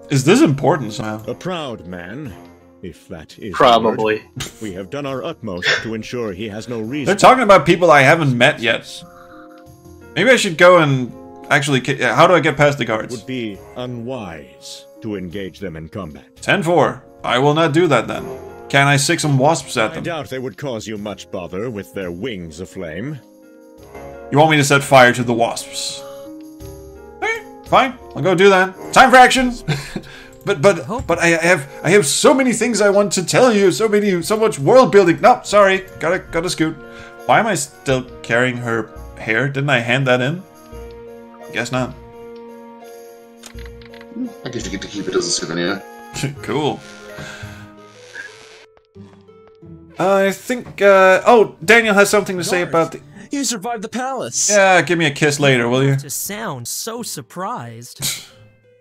Is this important somehow? A proud man, if that is probably. We have done our utmost to ensure he has no reason. They're talking about people I haven't met yet. Maybe I should go and actually. How do I get past the guards? It would be unwise to engage them in combat. 10-4. I will not do that then. Can I sick some wasps at them? I doubt they would cause you much bother with their wings aflame. You want me to set fire to the wasps? Okay, fine. I'll go do that. Time for action. but I have so many things I want to tell you. So much world building. No, sorry. Gotta scoot. Why am I still carrying her hair? Didn't I hand that in? Guess not. I guess you get to keep it as a souvenir. Cool. I think, oh, Daniel has something to say about the... You survived the palace! Yeah, give me a kiss later, will you? To sound so surprised.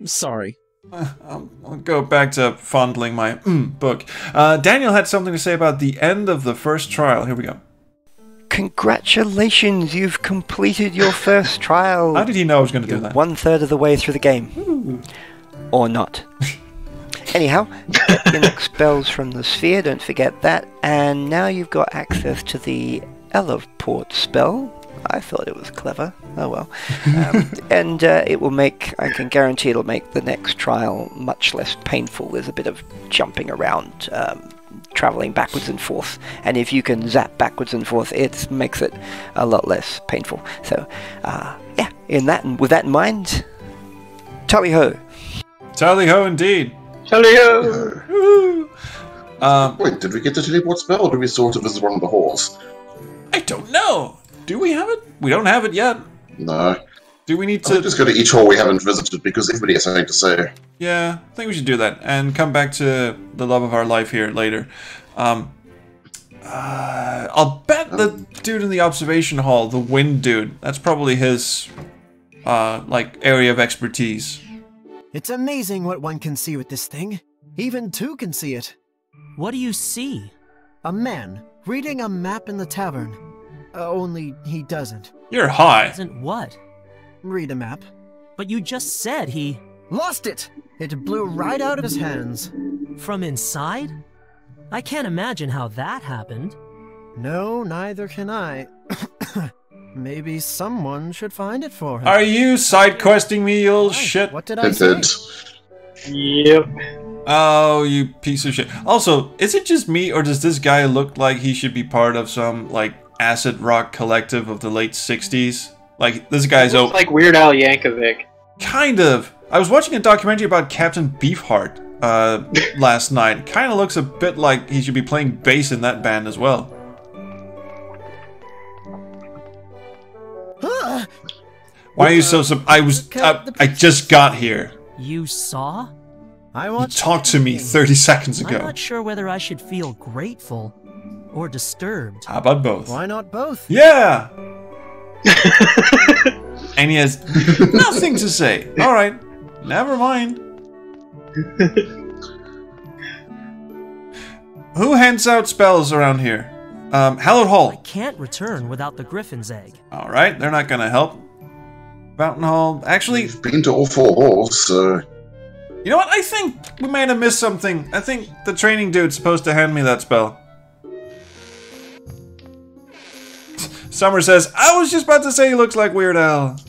I'm sorry. I'll go back to fondling my book. Daniel had something to say about the end of the first trial. Here we go. Congratulations, you've completed your first trial. How did he know I was going to do that? 1/3 of the way through the game. Ooh. Or not. Anyhow, get your next spells from the sphere, don't forget that. And now you've got access to the Elevport spell. I thought it was clever. Oh well. And it will make, I can guarantee it'll make the next trial much less painful. There's a bit of jumping around, traveling backwards and forth. And if you can zap backwards and forth, it makes it a lot less painful. So, yeah, with that in mind, tally ho. Tally ho indeed. Tally ho! Wait, did we get the teleport spell, or do we still have to visit one of the halls? I don't know. Do we have it? We don't have it yet. No. Do we need to... I'll just go to each hall we haven't visited, because everybody has something to say. Yeah, I think we should do that, and come back to the love of our life here later. I'll bet the dude in the observation hall, the wind dude, that's probably his, like, area of expertise. It's amazing what one can see with this thing. Even two can see it. What do you see? A man reading a map in the tavern. Only he doesn't. You're high. Doesn't what? Read a map. But you just said he... Lost it! It blew right out of his hands. From inside? I can't imagine how that happened. No, neither can I. Maybe someone should find it for him. Are you side-questing me, you old shit? What did I say? Yep. Oh, you piece of shit. Also, is it just me, or does this guy look like he should be part of some, like, acid rock collective of the late 60s? Like, this guy's... Looks like Weird Al Yankovic. Kind of. I was watching a documentary about Captain Beefheart last night. Kind of looks a bit like he should be playing bass in that band as well. Why are you so I just got here. You saw? You talked to me 30 seconds ago. I'm not sure whether I should feel grateful or disturbed. How about both? Why not both? Yeah! And he has nothing to say. Alright, never mind. Who hands out spells around here? Hallowed Hall. I can't return without the Griffin's egg. Alright, they're not gonna help. Fountain Hall. Actually... We've been to all 4 halls, so... You know what? I think we might have missed something. I think the training dude's supposed to hand me that spell. Summer says, I was just about to say he looks like Weird Al.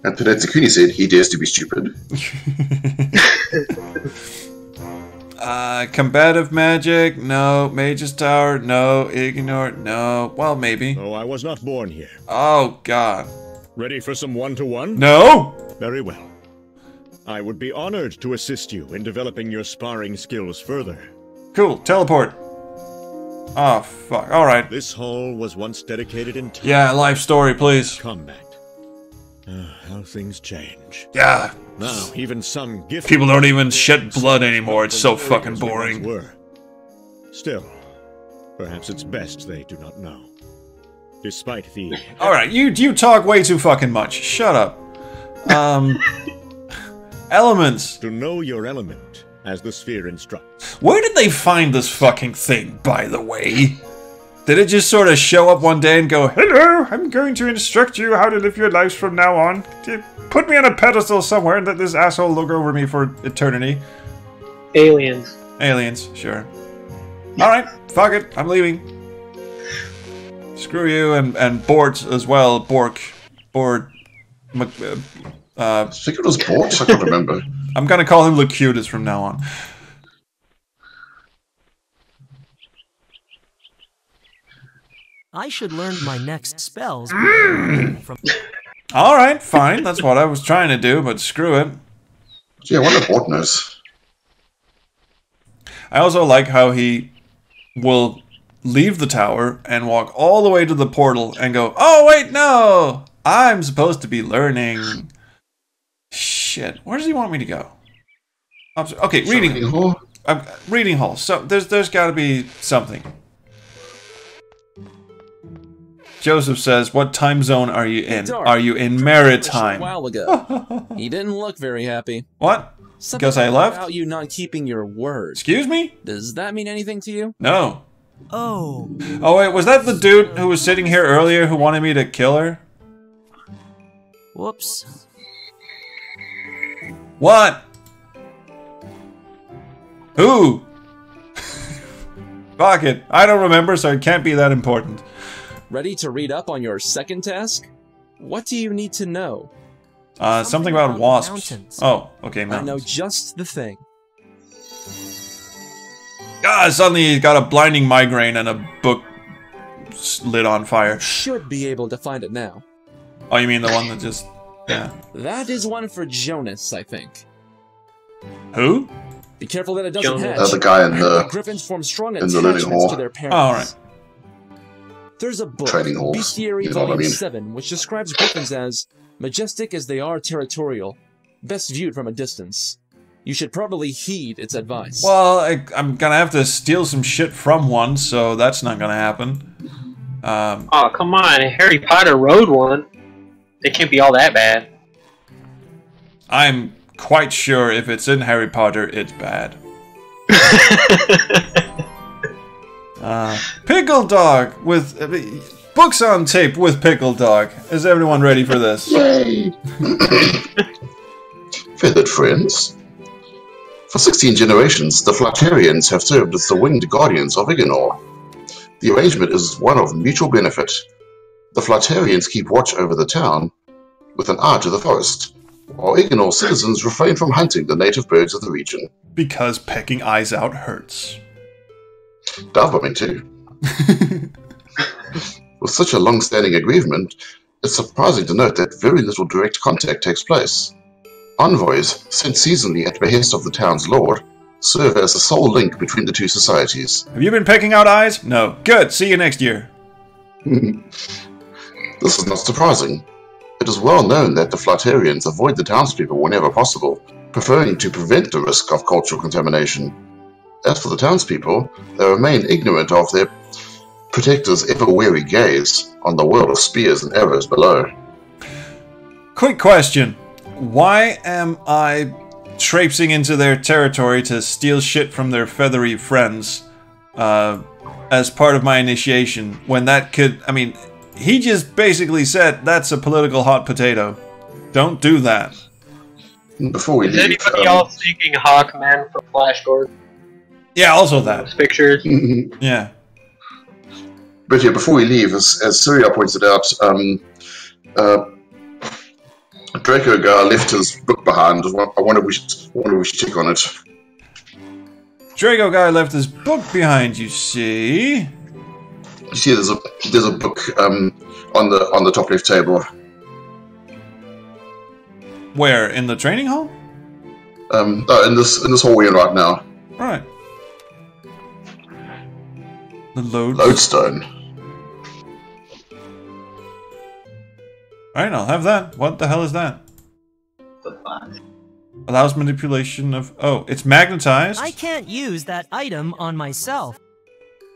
And Panetsukuni said he dares to be stupid. Combative magic? No. Mage's Tower? No. Ignore? No. Well, maybe. Oh, I was not born here. Oh, God. Ready for some one-to-one? No! Very well. I would be honored to assist you in developing your sparring skills further. Cool. Teleport. Oh, fuck. Alright. This hall was once dedicated entirely... Yeah, life story, please. ...combat. How things change. Yeah. Now, even some gifted... People don't even shed blood anymore. It's so fucking boring. Still, perhaps it's best they do not know. Despite the... Alright, you talk way too fucking much. Shut up. Elements. To know your element, as the sphere instructs. Where did they find this fucking thing, by the way? Did it just sort of show up one day and go, hello, I'm going to instruct you how to live your lives from now on. Put me on a pedestal somewhere and let this asshole look over me for eternity. Aliens. Aliens, sure. Alright, fuck it, I'm leaving. Screw you and Bort as well, Bork. Bort. I think it was Bort, I can't remember. I'm gonna call him Locutus from now on. I should learn my next spells. From... Alright, fine. That's what I was trying to do, but screw it. Yeah, what a Bort knows. I also like how he will leave the tower and walk all the way to the portal and go, oh, wait, no! I'm supposed to be learning. Shit. Where does he want me to go? Okay, reading hall. Reading hall. So there's got to be something. Joseph says, "What time zone are you in? Are you in maritime?" A while ago. He didn't look very happy. What? Because I left? About you not keeping your word. Excuse me? Does that mean anything to you? No. Oh. Oh wait, was that the dude who was sitting here earlier who wanted me to kill her? Whoops. What? Who? Fuck it. I don't remember, so it can't be that important. Ready to read up on your second task? What do you need to know? Something about wasps. Oh, okay, I know just the thing. Ah, suddenly he's got a blinding migraine and a book lit on fire. Should be able to find it now. Oh, you mean the one that just... Yeah. That is one for Jonas, I think. Who? Be careful that it doesn't hatch. The guy in the griffins form strong in the learning attachments hall. to their parents. Oh, alright. There's a book, Training halls. Bestiary You know what I Volume mean. 7, which describes griffins as majestic as they are territorial, best viewed from a distance. You should probably heed its advice. Well, I'm gonna have to steal some shit from one, so that's not gonna happen. Oh, come on. Harry Potter rode one. It can't be all that bad. I'm quite sure if it's in Harry Potter, it's bad. Pickle Dog with books on tape with Pickle Dog. Is everyone ready for this? Yay! Feathered friends. For 16 generations, the Flaterians have served as the winged guardians of Ignor. The arrangement is one of mutual benefit. The Flaterians keep watch over the town with an eye to the forest, while Ignor citizens refrain from hunting the native birds of the region. Because pecking eyes out hurts. Dive bombing too. With such a long-standing agreement, it's surprising to note that very little direct contact takes place. Envoys, sent seasonally at behest of the town's lord, serve as the sole link between the two societies. Have you been pecking out eyes? No. Good. See you next year. This is not surprising. It is well known that the Flaterians avoid the townspeople whenever possible, preferring to prevent the risk of cultural contamination. As for the townspeople, they remain ignorant of their protectors' ever-wary gaze on the world of spears and arrows below. Quick question. Why am I traipsing into their territory to steal shit from their feathery friends as part of my initiation, when that could... I mean, he just basically said that's a political hot potato. Don't do that. Before we Is leave... anybody else thinking Hawkman from Flash Gordon? Yeah, also that. Those pictures. Yeah. But yeah, before we leave, as Surya pointed out, Draco guy left his book behind. I wonder if we should check on it. Draco guy left his book behind, you see. You see, there's a book on the top left table. Where? In the training hall? In this hall we're in right now. Right. The lodestone. Alright, I'll have that. What the hell is that? Allows manipulation of... Oh, it's magnetized? I can't use that item on myself.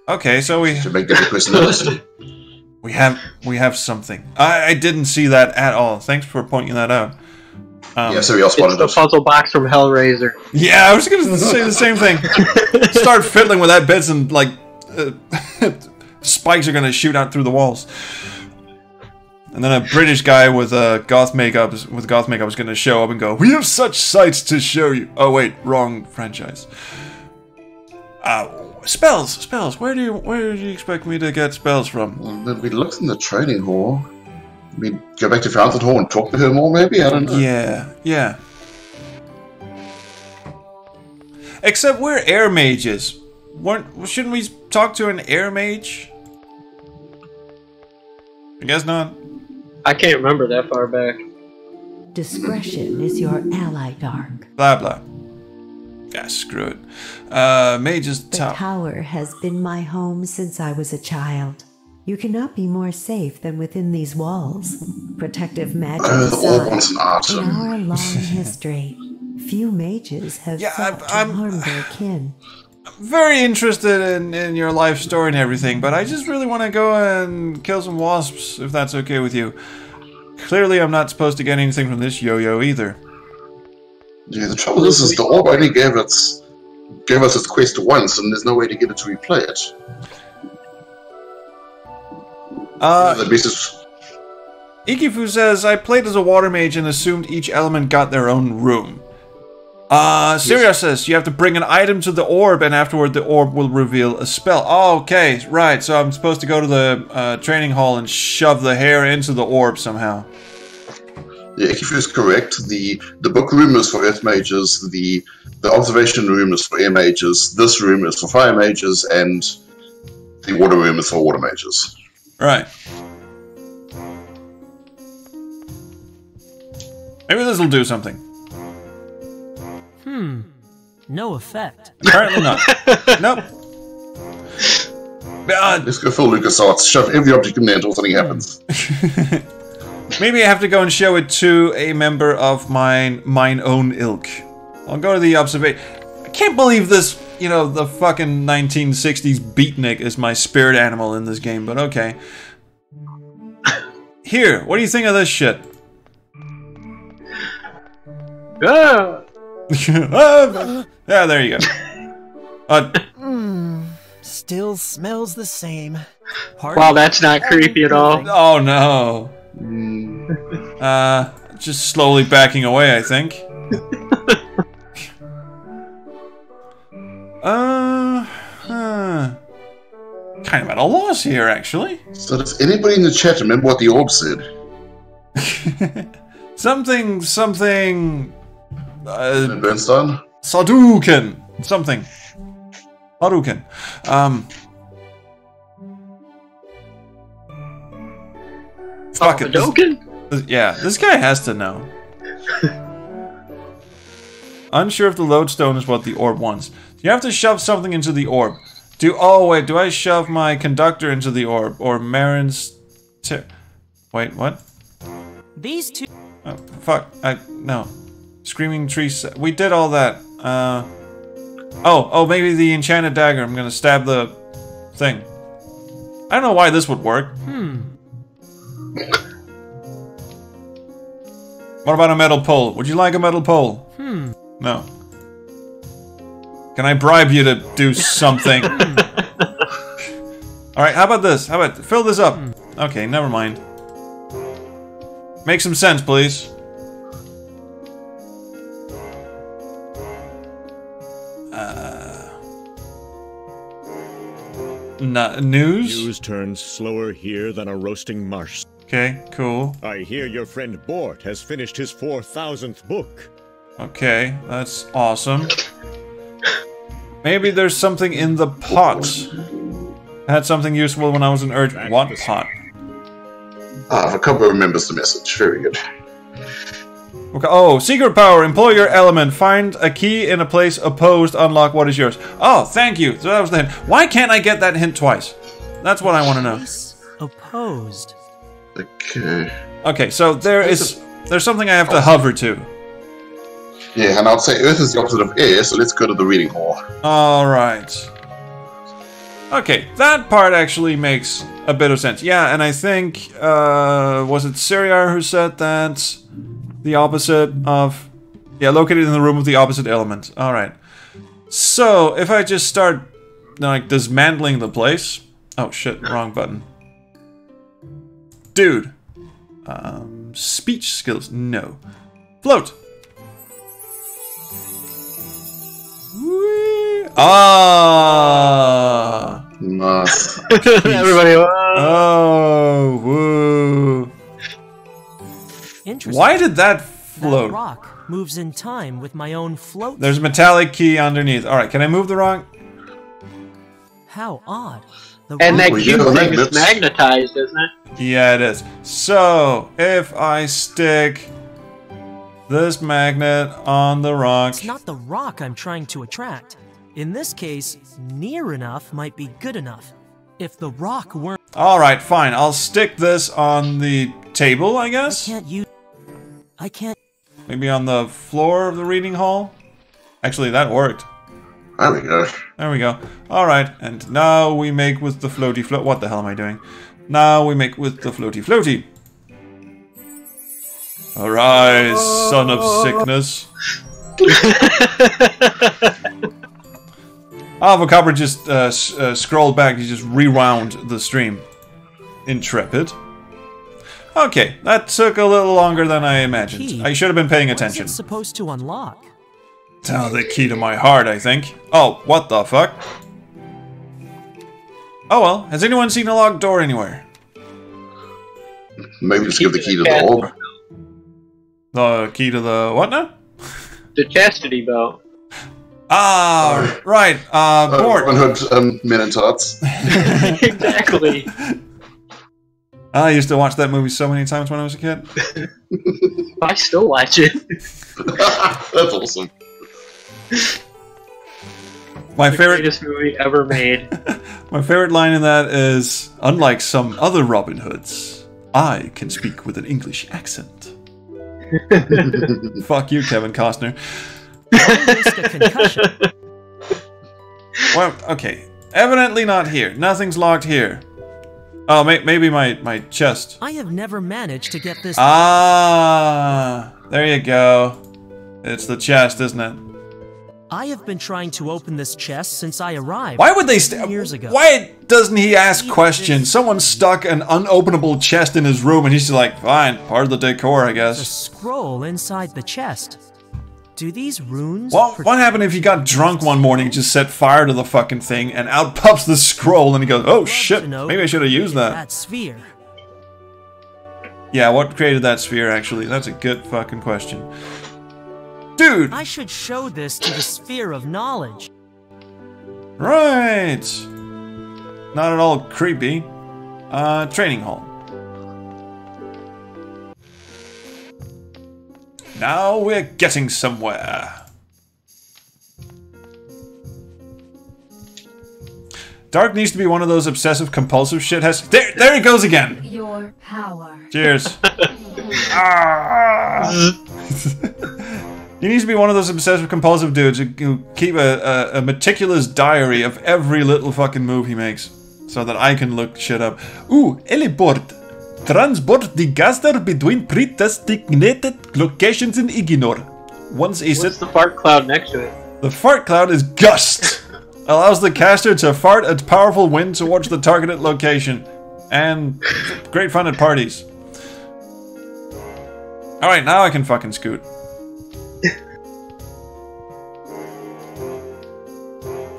Okay, so we... Should make different personality. We have something. I didn't see that at all. Thanks for pointing that out. Yeah, so we all spotted It's the puzzle box from Hellraiser. Yeah, I was gonna say the same thing. Start fiddling with that bits and, like... spikes are gonna shoot out through the walls. And then a British guy with goth makeup is going to show up and go, "We have such sights to show you." Oh wait, wrong franchise. Spells. Where do you expect me to get spells from? Well, then we looked in the training hall. We go back to Fountain Hall and talk to her more, maybe. I don't know. Yeah. Except we're air mages. Shouldn't we talk to an air mage? I guess not. I can't remember that far back. Discretion is your ally, Dark. Blah blah. Yeah, screw it. Mage's The tower has been my home since I was a child. You cannot be more safe than within these walls. Protective magic aside, in our long history, few mages have sought to harm their kin. Very interested in your life story and everything, but I just really want to go and kill some wasps, if that's okay with you. Clearly, I'm not supposed to get anything from this yo-yo either. Yeah, the trouble is the orb only gave us its quest once, and there's no way to get it to replay it. Ikifu says, I played as a water mage and assumed each element got their own room. Syria says, you have to bring an item to the orb and afterward the orb will reveal a spell. Oh, okay, right, so I'm supposed to go to the training hall and shove the hair into the orb somehow. Yeah, Ikifu is correct. The book room is for Earth Mages, the observation room is for Air Mages, this room is for Fire Mages, and the water room is for Water Mages. Right. Maybe this will do something. No effect. Apparently not. Nope. Let's go full LucasArts. Shove every object in there until something happens. Maybe I have to go and show it to a member of mine own ilk. I'll go to the observation. I can't believe this, you know, the fucking 1960s beatnik is my spirit animal in this game, but okay. Here, what do you think of this shit? Yeah, there you go. Still smells the same. Wow, that's not creepy at all. Oh no. Just slowly backing away, I think. Kind of at a loss here, actually. So does anybody in the chat remember what the orb said? Something... Bernstein? Hadouken! Something. Hadouken. Fuck it. Yeah, this guy has to know. Unsure if the lodestone is what the orb wants. You have to shove something into the orb. Oh wait, do I shove my conductor into the orb? Or Marin's... Wait, what? These two... Oh, fuck. No. Screaming trees... We did all that. Oh, maybe the enchanted dagger. I'm gonna stab the thing. I don't know why this would work. What about a metal pole? Would you like a metal pole? No. Can I bribe you to do something? Alright, how about this? How about fill this up? Okay, never mind. Make some sense, please. News? News turns slower here than a roasting marsh. Okay, cool. I hear your friend Bort has finished his 4,000th book. Okay, that's awesome. Maybe there's something in the pot. I had something useful when I was in Urge. What pot? Vakuba remembers the message. Very good. Okay. Oh, secret power. Employ your element. Find a key in a place opposed. Unlock what is yours. Oh, thank you. So that was the hint. Why can't I get that hint twice? That's what I want to know. Opposed. Okay. Okay, so there's something I have to hover to. Yeah, and I'd say Earth is the opposite of air, so let's go to the reading hall. Alright. Okay, that part actually makes a bit of sense. Yeah, and I think, was it Siriar who said that the opposite of... Yeah, located in the room with the opposite element. Alright. So, if I just start, like, dismantling the place... Oh, shit, wrong button. Dude. Speech skills, no. Float! Ah! Nice. Everybody. Oh, woo. Interesting. Why did that float? That rock moves in time with my own float. There's a metallic key underneath. Alright, can I move the rock? How odd. And that cube thing is magnetized, isn't it? Yeah, it is. So, if I stick this magnet on the rock... It's not the rock I'm trying to attract. In this case, near enough might be good enough. If the rock weren't... Alright, fine. I'll stick this on the table, I guess? I can't... Maybe on the floor of the reading hall? Actually, that worked. There we go. There we go. Alright, and now we make with the floaty float... What the hell am I doing? Now we make with the floaty floaty. Arise, son of sickness. Vakuba just scrolled back. He just rewound the stream. Intrepid. Okay, that took a little longer than I imagined. Key. I should have been paying attention. What's it supposed to unlock? Oh, the key to my heart, I think. Oh, what the fuck? Oh well, has anyone seen a locked door anywhere? Maybe just give the key to the orb. The key to the what now? The chastity belt. Ah, right. Board. Robin Hood, Men in Tights. Exactly. I used to watch that movie so many times when I was a kid. I still watch it. That's awesome. My favorite greatest movie ever made. My favorite line in that is, unlike some other Robin Hoods, I can speak with an English accent. Fuck you, Kevin Costner. Well, okay. Evidently not here. Nothing's locked here. Oh, maybe my chest. I have never managed to get this. Ah, there you go. It's the chest, isn't it? I have been trying to open this chest since I arrived. Why would they years ago? Why doesn't he ask questions? Someone stuck an unopenable chest in his room and he's like, fine, part of the decor, I There's a guess. scroll inside the chest. Do these runes? What happened if he got drunk one morning, just set fire to the fucking thing, and out pops the scroll and he goes, oh shit, maybe I should have used that. That sphere. Yeah, what created that sphere, actually? That's a good fucking question. Dude! I should show this to the sphere of knowledge. Right! Not at all creepy. Training hall. Now we're getting somewhere. Dark needs to be one of those obsessive compulsive shitheads. There he goes again! Your power. Cheers. He needs to be one of those obsessive compulsive dudes who keep a meticulous diary of every little fucking move he makes. So that I can look shit up. Ooh, Eliport. Transport the gaster between pre-designated locations in Ignor. Once a What's the fart cloud next to it? The fart cloud is Gust. Allows the caster to fart a powerful wind towards the targeted location. And great fun at parties. Alright, now I can fucking scoot.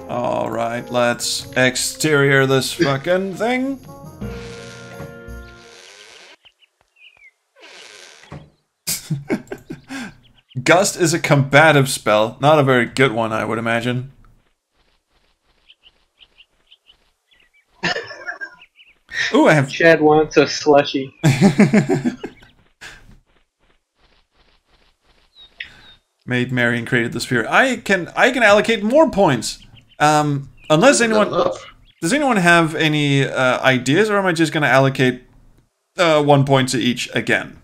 Alright, let's exterior this fucking thing. Gust is a combative spell. Not a very good one, I would imagine. Ooh, I have... Chad wants a slushy. Made Marion created the sphere. I can allocate more points. Unless anyone... Does anyone have any ideas, or am I just going to allocate 1 point to each again?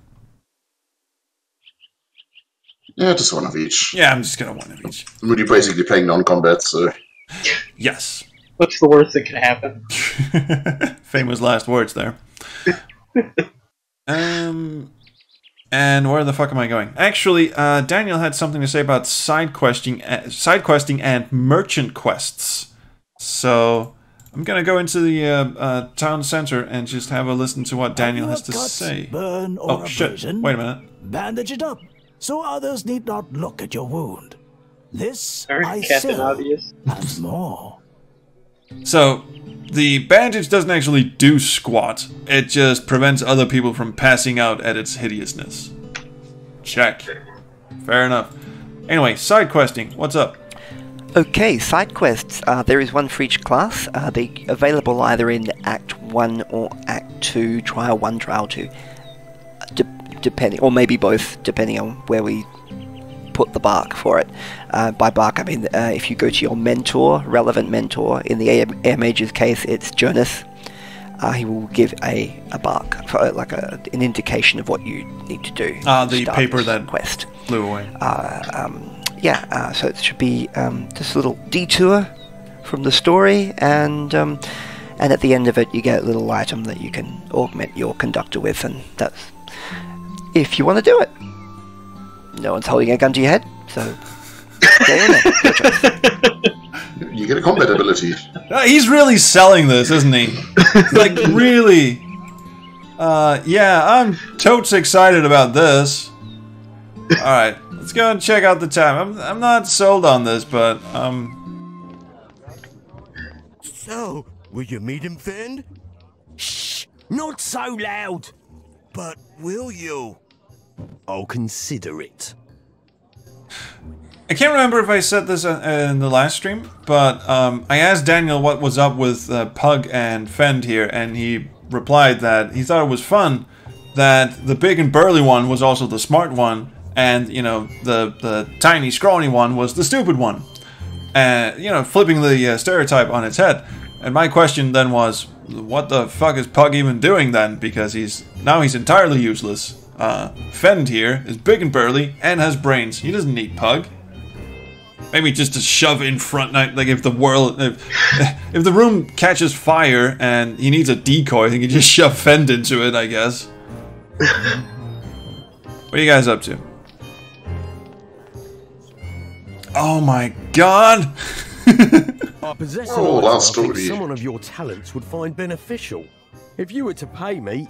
Yeah, just one of each. Yeah, I'm just going to one of each. I mean, you're basically playing non-combat, so... Yes. What's the worst that can happen? Famous last words there. And where the fuck am I going? Actually, Daniel had something to say about side questing and merchant quests. So I'm gonna go into the town center and just have a listen to what Daniel has to say. Burn or Oh shit! abrasion? Wait a minute. Bandage it up, so others need not look at your wound. This Aren't I Captain sell, Obvious? and more. So the bandage doesn't actually do squat. It just prevents other people from passing out at its hideousness. Check. Fair enough. Anyway, side questing. What's up? Okay, side quests. There is one for each class. They're available either in Act 1 or Act 2, Trial 1, Trial 2. Depending, or maybe both, depending on where we put the bark for it. By bark, I mean if you go to your mentor, relevant mentor, in the Air Mage's case, it's Jonas. He will give a bark, for, like an indication of what you need to do. The paper that quest flew away. So it should be just a little detour from the story, and at the end of it you get a little item that you can augment your conductor with, and that's if you want to do it. No one's holding a gun to your head, so stay in there. You get a combat ability. He's really selling this, isn't he? Like, really? Yeah, I'm totes excited about this. Alright, let's go and check out the time. I'm not sold on this, but, So, will you meet him, Finn? Shh! Not so loud! But will you? I'll consider it. I can't remember if I said this in the last stream, but I asked Daniel what was up with Pug and Fend here, and he replied that he thought it was fun that the big and burly one was also the smart one, and, you know, the tiny, scrawny one was the stupid one. And, you know, flipping the stereotype on its head. And my question then was, what the fuck is Pug even doing then? Because he's entirely useless. Fend here is big and burly and has brains. He doesn't need Pug. Maybe just to shove in front, like if the world, if the room catches fire and he needs a decoy, he can just shove Fend into it, I guess. What are you guys up to? Oh my god! I possess Oh, an last item I think story. someone of your talents would find beneficial. If you were to pay me,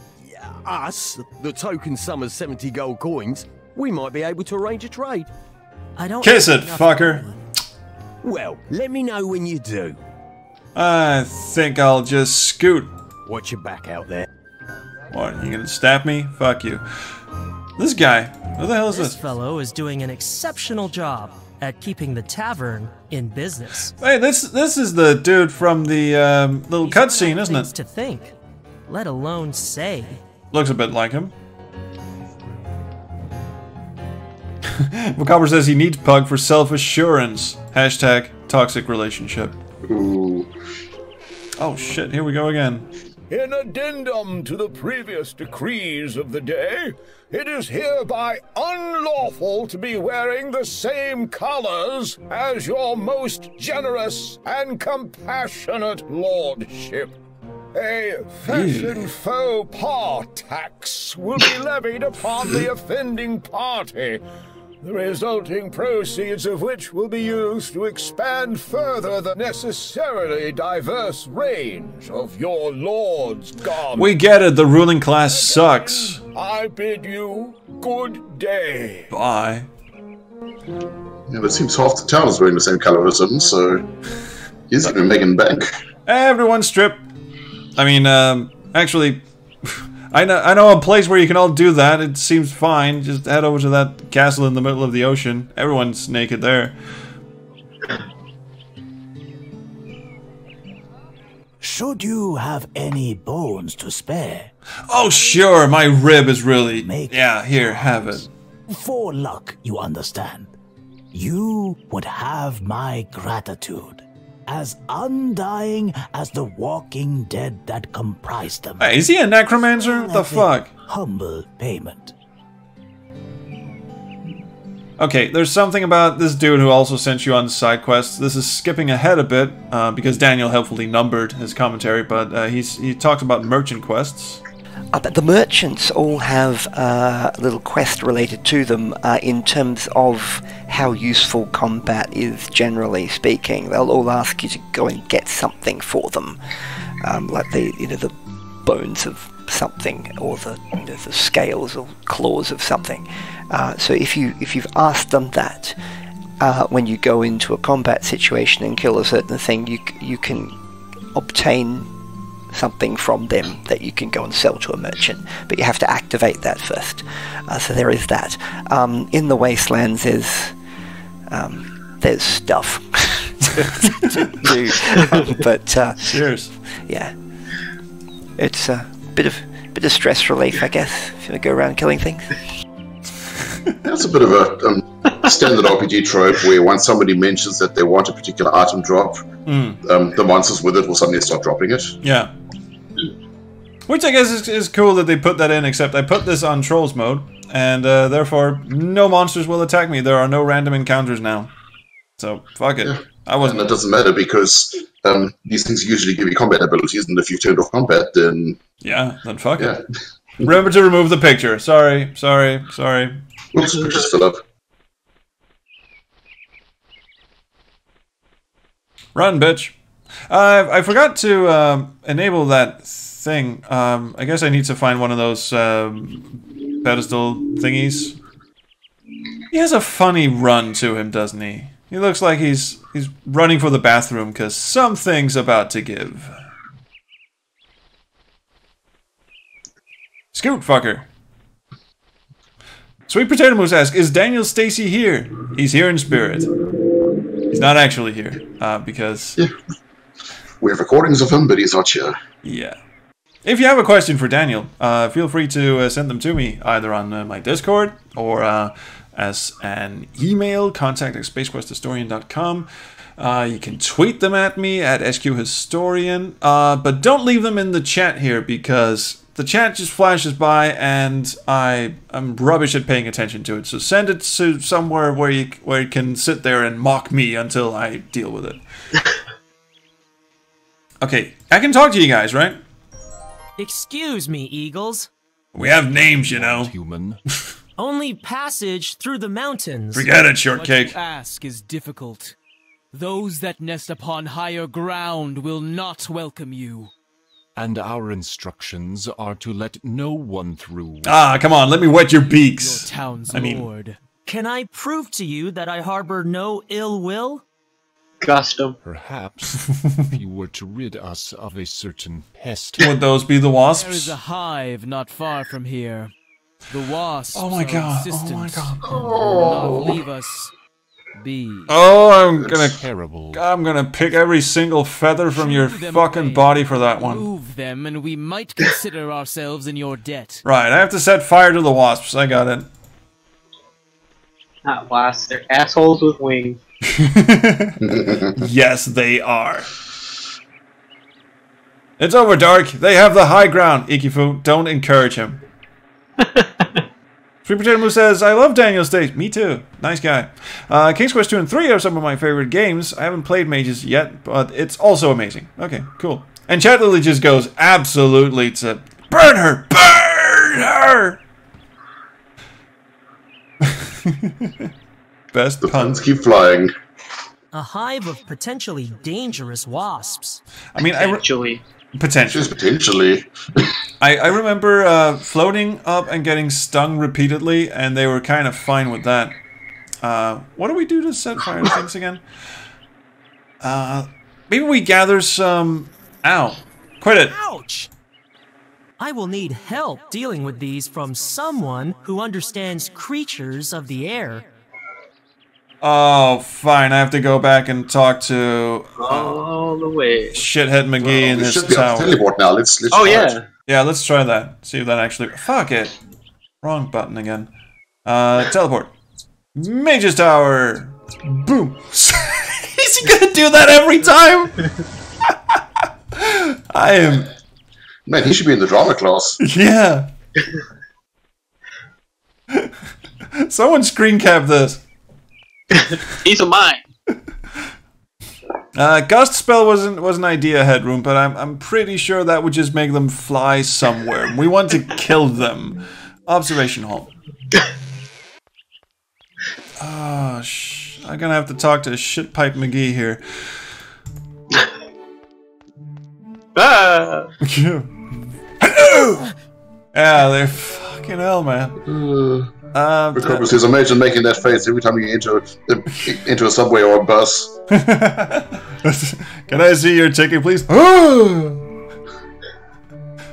us, the token sum of 70 gold coins, we might be able to arrange a trade. I don't Kiss it, fucker. Well, let me know when you do. I think I'll just scoot. Watch your back out there. What, you gonna stab me? Fuck you. This guy, who the hell is This this? fellow is doing an exceptional job at keeping the tavern in business. Hey, this is the dude from the little cutscene, isn't Things it? to think, let alone say. Looks a bit like him. Macabre says he needs Pug for self-assurance. Hashtag toxic relationship. Ooh. Oh shit, here we go again. In addendum to the previous decrees of the day, it is hereby unlawful to be wearing the same colors as your most generous and compassionate lordship. A fashion faux pas tax will be levied upon the offending party, the resulting proceeds of which will be used to expand further the necessarily diverse range of your lord's garments. We get it, the ruling class sucks. I bid you good day. Bye. Yeah, but it seems half the town is wearing the same colour as him, so he's going to be making bank. Everyone strip. I mean, actually, I know a place where you can all do that. It seems fine. Just head over to that castle in the middle of the ocean. Everyone's naked there. Should you have any bones to spare? Oh, sure. My rib is really... Yeah, here, have it. For luck, you understand. You would have my gratitude. As undying as the walking dead that comprise them. Hey, is he a necromancer? The fuck? Humble payment. Okay, there's something about this dude who also sent you on side quests. This is skipping ahead a bit, because Daniel helpfully numbered his commentary, but he talks about merchant quests. But the merchants all have a little quest related to them in terms of how useful combat is, generally speaking. They'll all ask you to go and get something for them, like the bones of something, or the scales or claws of something. So if you've asked them that, when you go into a combat situation and kill a certain thing, you can obtain something from them that you can go and sell to a merchant, but you have to activate that first. So there is that. In the Wastelands, there's stuff to do, but cheers. Yeah, it's a bit of stress relief, I guess, if you go around killing things. That's a bit of a standard RPG trope where once somebody mentions that they want a particular item drop, the monsters with it will suddenly start dropping it. Yeah. Which I guess is cool that they put that in, except I put this on Trolls mode, and therefore no monsters will attack me. There are no random encounters now. So, fuck it. Yeah. I wasn't... And it doesn't matter because these things usually give you combat abilities, and if you've turned off combat, then... Yeah, then fuck it. Remember to remove the picture. Sorry. Oops, pictures fill up. Run, bitch. I forgot to enable that thing. I guess I need to find one of those pedestal thingies. He has a funny run to him, doesn't he? He looks like he's running for the bathroom because something's about to give. Scoot, fucker. Sweet Potato Moose asks, is Daniel Stacy here? He's here in spirit. He's not actually here, because... Yeah. We have recordings of him, but he's not here. Yeah. If you have a question for Daniel, feel free to send them to me, either on my Discord, or as an email, contact@spacequesthistorian.com. You can tweet them at me, at SQHistorian, but don't leave them in the chat here, because the chat just flashes by, and I'm rubbish at paying attention to it. So send it to somewhere where you can sit there and mock me until I deal with it. Okay, I can talk to you guys, right? Excuse me, Eagles. We have names, you know. Human. Only passage through the mountains. Forget it, shortcake. What you ask is difficult. Those that nest upon higher ground will not welcome you. And our instructions are to let no one through. Ah, come on, let me wet your beaks. Your town's lord. Can I prove to you that I harbor no ill will? Custom. Perhaps if you were to rid us of a certain pest. Would those be the wasps? There is a hive not far from here. The wasps Oh my god. are Oh my god. Will not leave us be. Oh, I'm gonna pick every single feather from your fucking body for that one. Move them and we might consider ourselves in your debt. Right, I have to set fire to the wasps. I got it. Not wasps, they're assholes with wings. Yes, they are. It's over, Dark. They have the high ground. Ikifu, don't encourage him. Sweet Potato Moose says, I love Daniel Stace. Me too. Nice guy. King's Quest 2 and 3 are some of my favorite games. I haven't played Mages yet, but it's also amazing. Okay, cool. And Chat Lily just goes absolutely to burn her! Burn her! Best the puns keep flying. A hive of potentially dangerous wasps. I mean, potentially. Potentially. I remember floating up and getting stung repeatedly, and they were kind of fine with that. What do we do to set fire to things again? Maybe we gather some... Ow. Quit it. Ouch! I will need help dealing with these from someone who understands creatures of the air. Oh, fine. I have to go back and talk to all the way Shithead McGee in this tower. Teleport now. Let's oh yeah. Yeah, let's try that. See if that actually. Fuck it. Wrong button again. Teleport. Mage's Tower. Boom. Is he gonna do that every time? I am. Man, he should be in the drama class. Yeah. Someone screen cap this. Piece of mine. Gust spell was an idea, Headroom, but I'm pretty sure that would just make them fly somewhere. We want to kill them. Observation hall. Oh, I'm gonna have to talk to Shitpipe McGee here. Yeah, they're fucking hell, man. Recovers his imagine making that face every time you enter a subway or a bus. Can I see your ticket, please?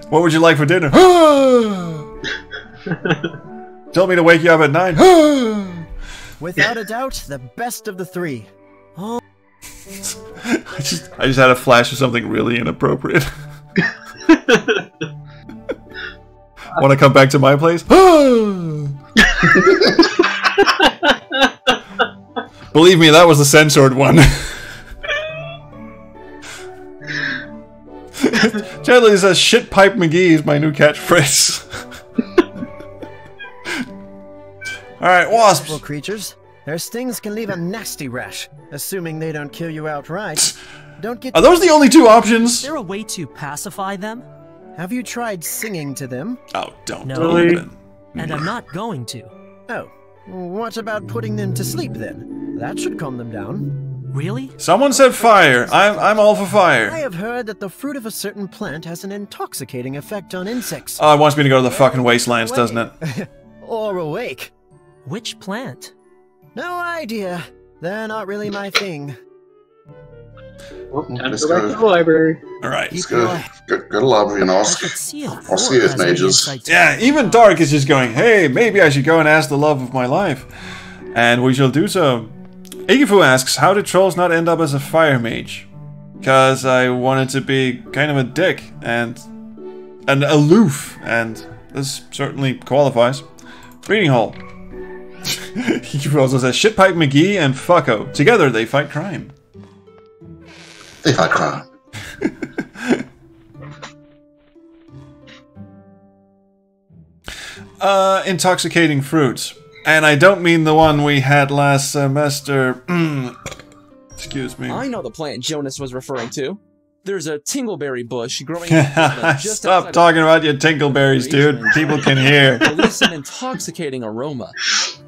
What would you like for dinner? Tell me to wake you up at 9. Without a doubt, the best of the three. I just had a flash of something really inappropriate. Want to come back to my place? Believe me, that was the censored one. Chadley says, "Shitpipe McGee is my new catchphrase." All right, wasps. Well, creatures, their stings can leave a nasty rash, assuming they don't kill you outright. Don't get. Are those the only two options? Is there a way to pacify them? Have you tried singing to them? Oh, don't. No, Really? And I'm not going to. Oh, what about putting them to sleep then? That should calm them down. Really? Someone said fire. I'm all for I fire. have heard that the fruit of a certain plant has an intoxicating effect on insects. Oh, it wants me to go to the fucking wastelands, doesn't it? Or awake. Which plant? No idea. They're not really my thing. Well, time to go back to the library. Alright. Let's go to the library and ask. I'll see if mages. Yeah, even Dark is just going, hey, maybe I should go and ask the love of my life. And we shall do so. Igifu asks, how did trolls not end up as a fire mage? Because I wanted to be kind of a dick and aloof, and this certainly qualifies. Reading hall. Igifu also says, Shitpipe McGee and Fucko. Together they fight crime. They fight crime. Intoxicating fruits. And I don't mean the one we had last semester. Excuse me. I know the plant Jonas was referring to. There's a tingleberry bush growing just Stop talking about your tingleberries, dude. People can hear. Release an intoxicating aroma.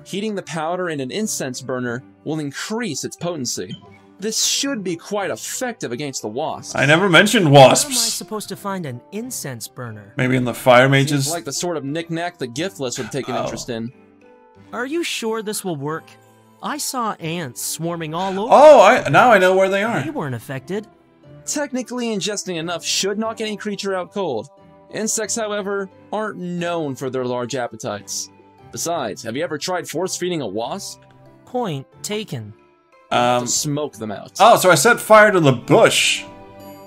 Heating the powder in an incense burner will increase its potency. This should be quite effective against the wasps. I never mentioned Where am I wasps. supposed to find an incense burner? Maybe in the fire mages? Seems like the sort of knick-knack the giftless would take an interest in. Are you sure this will work? I saw ants swarming all over. Oh, now I know where they are. They weren't affected. Technically, ingesting enough should knock any creature out cold. Insects, however, aren't known for their large appetites. Besides, have you ever tried force-feeding a wasp? Point taken. To smoke them out. Oh, so I set fire to the bush,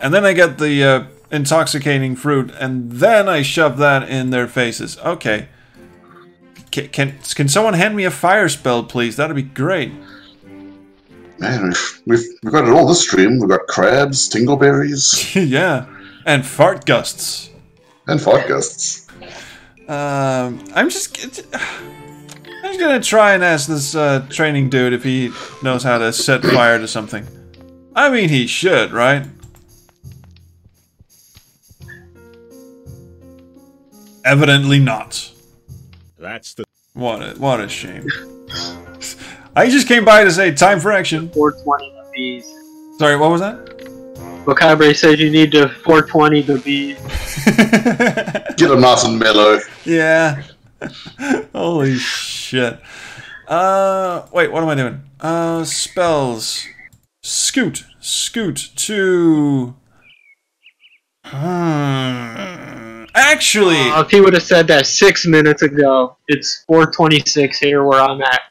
and then I get the intoxicating fruit, and then I shove that in their faces. Okay. Can someone hand me a fire spell, please? That'd be great. Man, we've got it all this stream. We've got crabs, tingleberries. Yeah, and fart gusts. And fart gusts. I'm just gonna try and ask this training dude if he knows how to set fire to something. I mean, he should, right? Evidently not. That's the... What a shame. I just came by to say time for action. 420 the bees. Sorry, what was that? Macabre says you need to 420 the bees. Get them nice and mellow. Yeah. Holy shit. Wait, what am I doing? Spells. Scoot to... Actually... if he would have said that 6 minutes ago, it's 4:26 here where I'm at.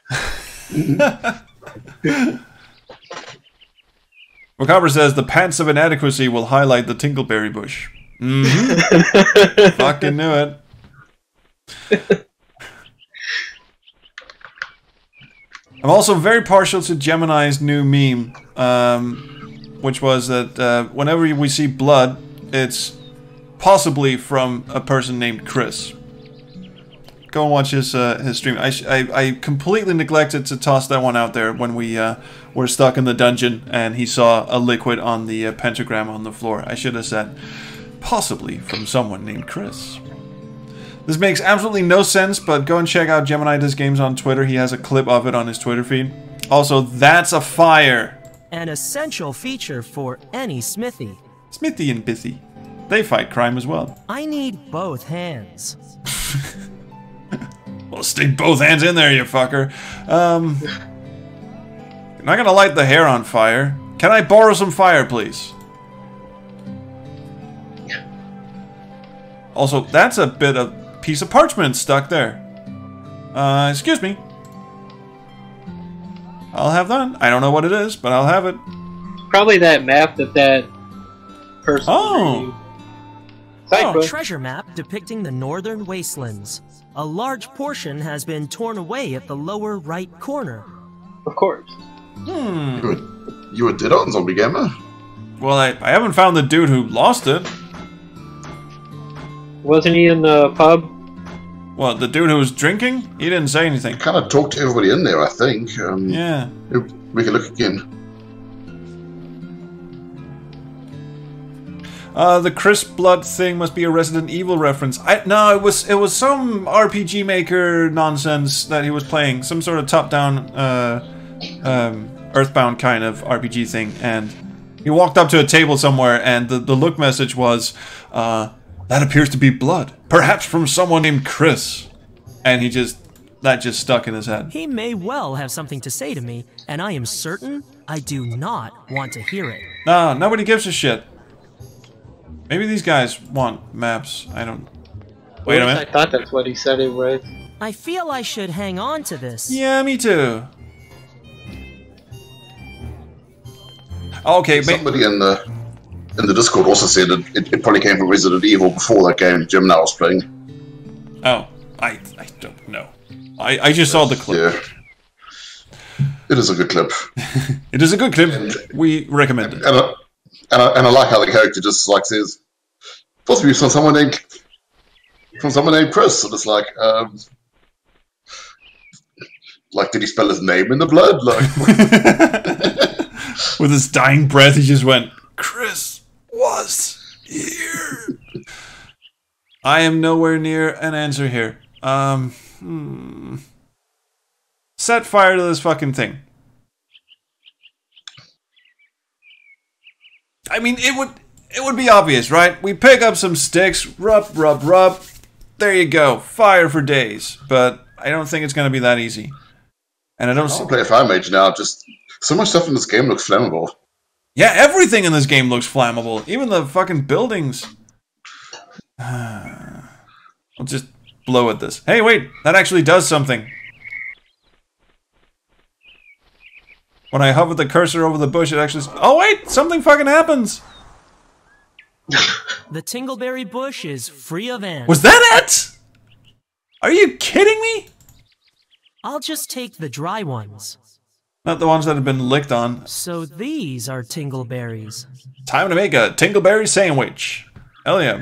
Macabre says the pants of inadequacy will highlight the tingleberry bush. Mm-hmm. Fucking knew it. I'm also very partial to Gemini's new meme, which was that whenever we see blood, it's possibly from a person named Chris. Go and watch his stream. I completely neglected to toss that one out there when we were stuck in the dungeon and he saw a liquid on the pentagram on the floor. I should have said, possibly from someone named Chris. This makes absolutely no sense, but go and check out Gemini Does Games on Twitter. He has a clip of it on his Twitter feed. Also, that's a fire. An essential feature for any smithy. Smithy and Bithy. They fight crime as well. I need both hands. Well, stick both hands in there, you fucker. I'm not gonna light the hair on fire. Can I borrow some fire, please? Also, that's a bit of piece of parchment stuck there. Excuse me. I'll have that. I don't know what it is, but I'll have it. Probably that map that person. A treasure map depicting the northern wastelands. A large portion has been torn away at the lower right corner. Of course. You were dead on, Zombie Gamer? Well, I haven't found the dude who lost it. Wasn't he in the pub? Well, the dude who was drinking? He didn't say anything. Kind of talked to everybody in there, I think. Yeah. We can look again. The Chris Blood thing must be a Resident Evil reference. No, it was some RPG Maker nonsense that he was playing. Some sort of top-down, Earthbound kind of RPG thing. And he walked up to a table somewhere, and the look message was, that appears to be blood. Perhaps from someone named Chris. And he just that just stuck in his head. He may well have something to say to me, and I am certain I do not want to hear it. No, nobody gives a shit. Maybe these guys want maps. I don't... Wait a minute. I thought that's what he said it would. I feel I should hang on to this. Yeah, me too. Okay, somebody in the Discord also said that it probably came from Resident Evil before that game Jim now was playing. Oh, I don't know. I just saw the clip. Yeah. It is a good clip. It is a good clip. We recommend it. And I like how the character just like says, supposed to be from someone named Chris, and it's like did he spell his name in the blood? Like with his dying breath, he just went, Chris was here. I am nowhere near an answer here. Set fire to this fucking thing. I mean, it would be obvious, right? We pick up some sticks, rub. There you go, fire for days. But I don't think it's going to be that easy. And I don't play a fire mage now. Just so much stuff in this game looks flammable. Yeah, everything in this game looks flammable. Even the fucking buildings. I'll just blow at this. Hey, wait, that actually does something. When I hover the cursor over the bush, it actually... Oh, wait, something fucking happens. The Tingleberry bush is free of ants. Was that it? Are you kidding me? I'll just take the dry ones. Not the ones that have been licked on. So these are Tingleberries. Time to make a Tingleberry sandwich. Hell yeah.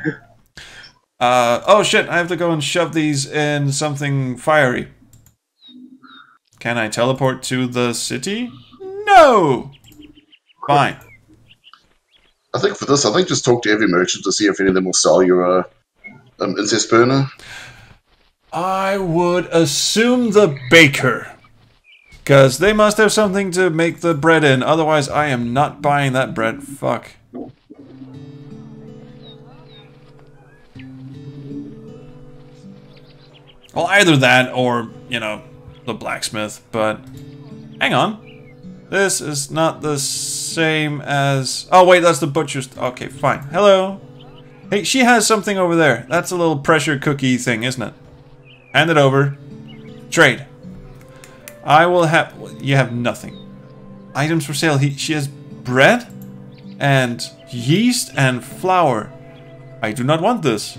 Oh shit, I have to go and shove these in something fiery. Can I teleport to the city? No! Fine. I think for this, just talk to every merchant to see if any of them will sell your incest burner. I would assume the baker. Because they must have something to make the bread in. Otherwise, I am not buying that bread. Fuck. Well, either that or, you know, the blacksmith. But, hang on. This is not the same as... Oh, wait, that's the butcher's... Okay, fine. Hello. Hey, she has something over there. That's a little pressure cookie thing, isn't it? Hand it over. Trade. I will have... You have nothing. Items for sale. She has bread and yeast and flour. I do not want this.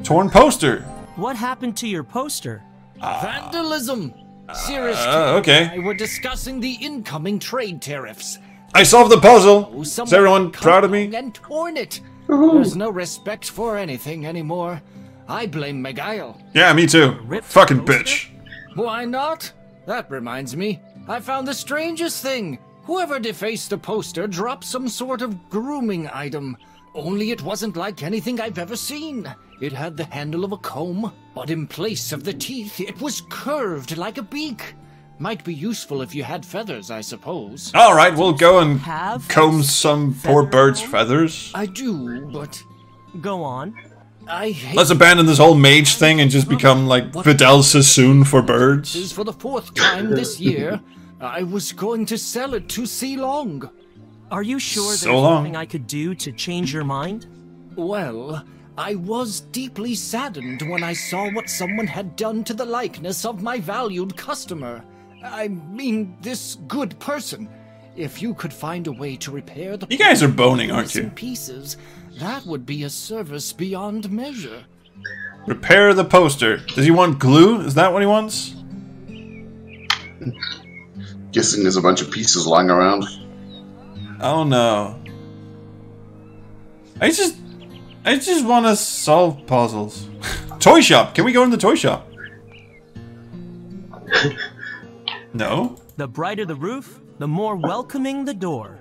Torn poster. What happened to your poster? Vandalism. Seriously, okay. we're discussing the incoming trade tariffs. I solved the puzzle. Is everyone proud of me? And torn it. There's no respect for anything anymore. I blame Miguel. Yeah, me too. Fucking bitch. Why not? That reminds me. I found the strangest thing. Whoever defaced the poster dropped some sort of grooming item. Only it wasn't like anything I've ever seen. It had the handle of a comb, but in place of the teeth, it was curved like a beak. Might be useful if you had feathers, I suppose. Alright, we'll go and comb some poor bird's feathers. I do, but... Go on. I hate... Let's abandon this whole mage thing and just become like Vidal Sassoon for birds. For the 4th time this year, I was going to sell it to Long. Are you sure there's So long. something I could do to change your mind? Well, I was deeply saddened when I saw what someone had done to the likeness of my valued customer. I mean, this good person. If you could find a way to repair the... You guys are boning, aren't you? Pieces, that would be a service beyond measure. Repair the poster. Does he want glue? Is that what he wants? Guessing there's a bunch of pieces lying around. Oh no. I just want to solve puzzles. Toy shop. Can we go in the toy shop? No? The brighter the roof, the more welcoming the door.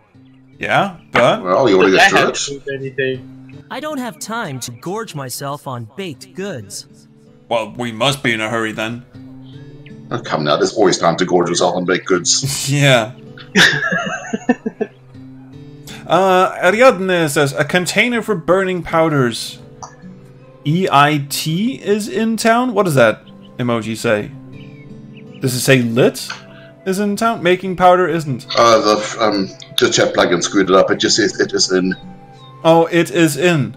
Yeah, but... Well, you want to get to it? I don't have time to gorge myself on baked goods. Well, we must be in a hurry then. Oh, come now, there's always time to gorge yourself on baked goods. Yeah. Ariadne says, a container for burning powders. EIT is in town? What does that emoji say? Does it say lit is in town? Making powder isn't. The chat plugin screwed it up. It just says it is in. Oh, it is in.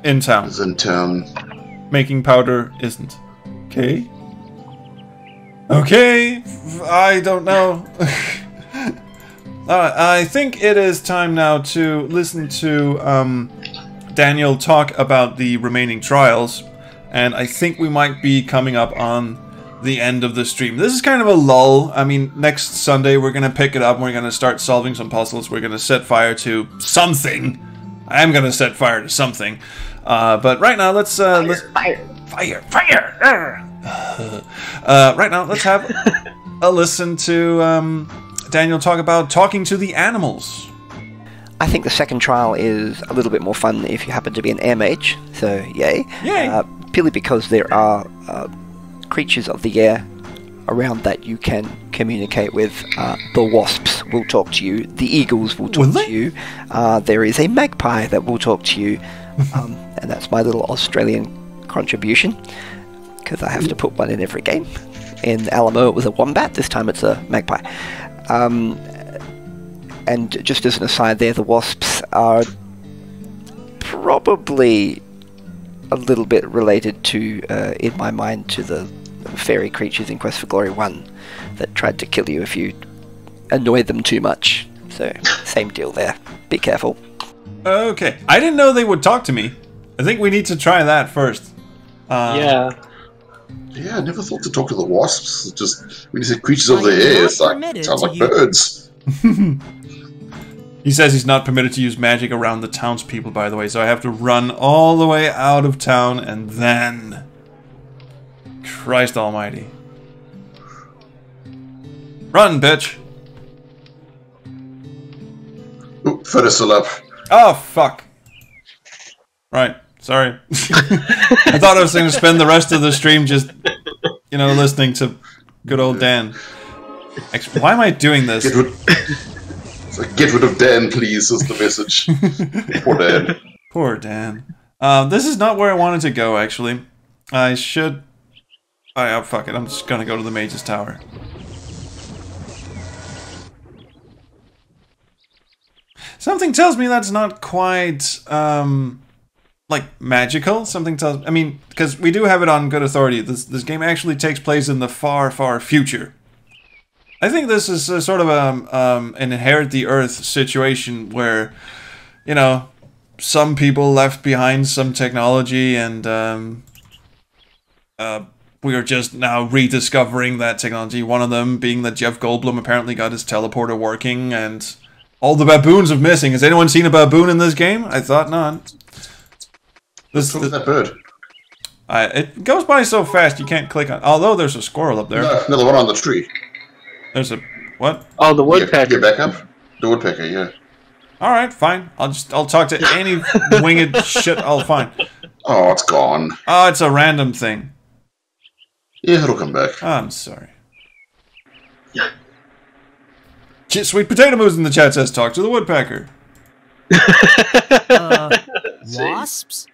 In town. It's in town. Making powder isn't. Okay. Okay. I don't know. I think it is time now to listen to Daniel talk about the remaining trials. And I think we might be coming up on the end of the stream. This is kind of a lull. I mean, next Sunday we're going to pick it up and we're going to start solving some puzzles. We're going to set fire to something. I am going to set fire to something. But right now, let's... Fire! Right now, let's have a listen to Daniel talk about talking to the animals. I think the second trial is a little bit more fun if you happen to be an air mage, so yay. Yay! Purely because there are creatures of the air around that you can communicate with. The wasps will talk to you, the eagles will talk to you, there is a magpie that will talk to you, and that's my little Australian contribution, because I have to put one in every game. In Alamo it was a wombat, this time it's a magpie. And just as an aside there, the wasps are probably a little bit related to, in my mind, to the fairy creatures in Quest for Glory 1 that tried to kill you if you annoyed them too much. So, same deal there. Be careful. Okay. I didn't know they would talk to me. I think we need to try that first. Yeah. Yeah, I never thought to talk to the wasps. Just when you say creatures of the air, it's like sounds like birds. He says he's not permitted to use magic around the townspeople, by the way, so I have to run all the way out of town and then... Christ almighty. Run, bitch! Ooh, foot is still up. Oh, fuck. Right, sorry. I thought I was going to spend the rest of the stream just, you know, listening to good old Dan. Why am I doing this? Get rid of Dan, please, is the message. Poor Dan. Poor Dan. This is not where I wanted to go, actually. I should... Oh, fuck it. I'm just gonna go to the Mage's Tower. Something tells me that's not quite, like, magical. Something tells... I mean, because we do have it on good authority. This game actually takes place in the far, far future. I think this is a sort of an inherit the earth situation where, you know, some people left behind some technology and we are just now rediscovering that technology. One of them being that Jeff Goldblum apparently got his teleporter working and all the baboons are missing. Has anyone seen a baboon in this game? I thought not. What's that bird? It goes by so fast you can't click on. Although there's a squirrel up there. No, the one on the tree. There's a what? Oh, the woodpecker. Get back up. The woodpecker, yeah. All right, fine. I'll talk to any winged shit I'll find. Oh, it's gone. Oh, it's a random thing. Yeah, it'll come back. I'm sorry. Sweet Potato Moose in the chat says, talk to the woodpecker. Wasps?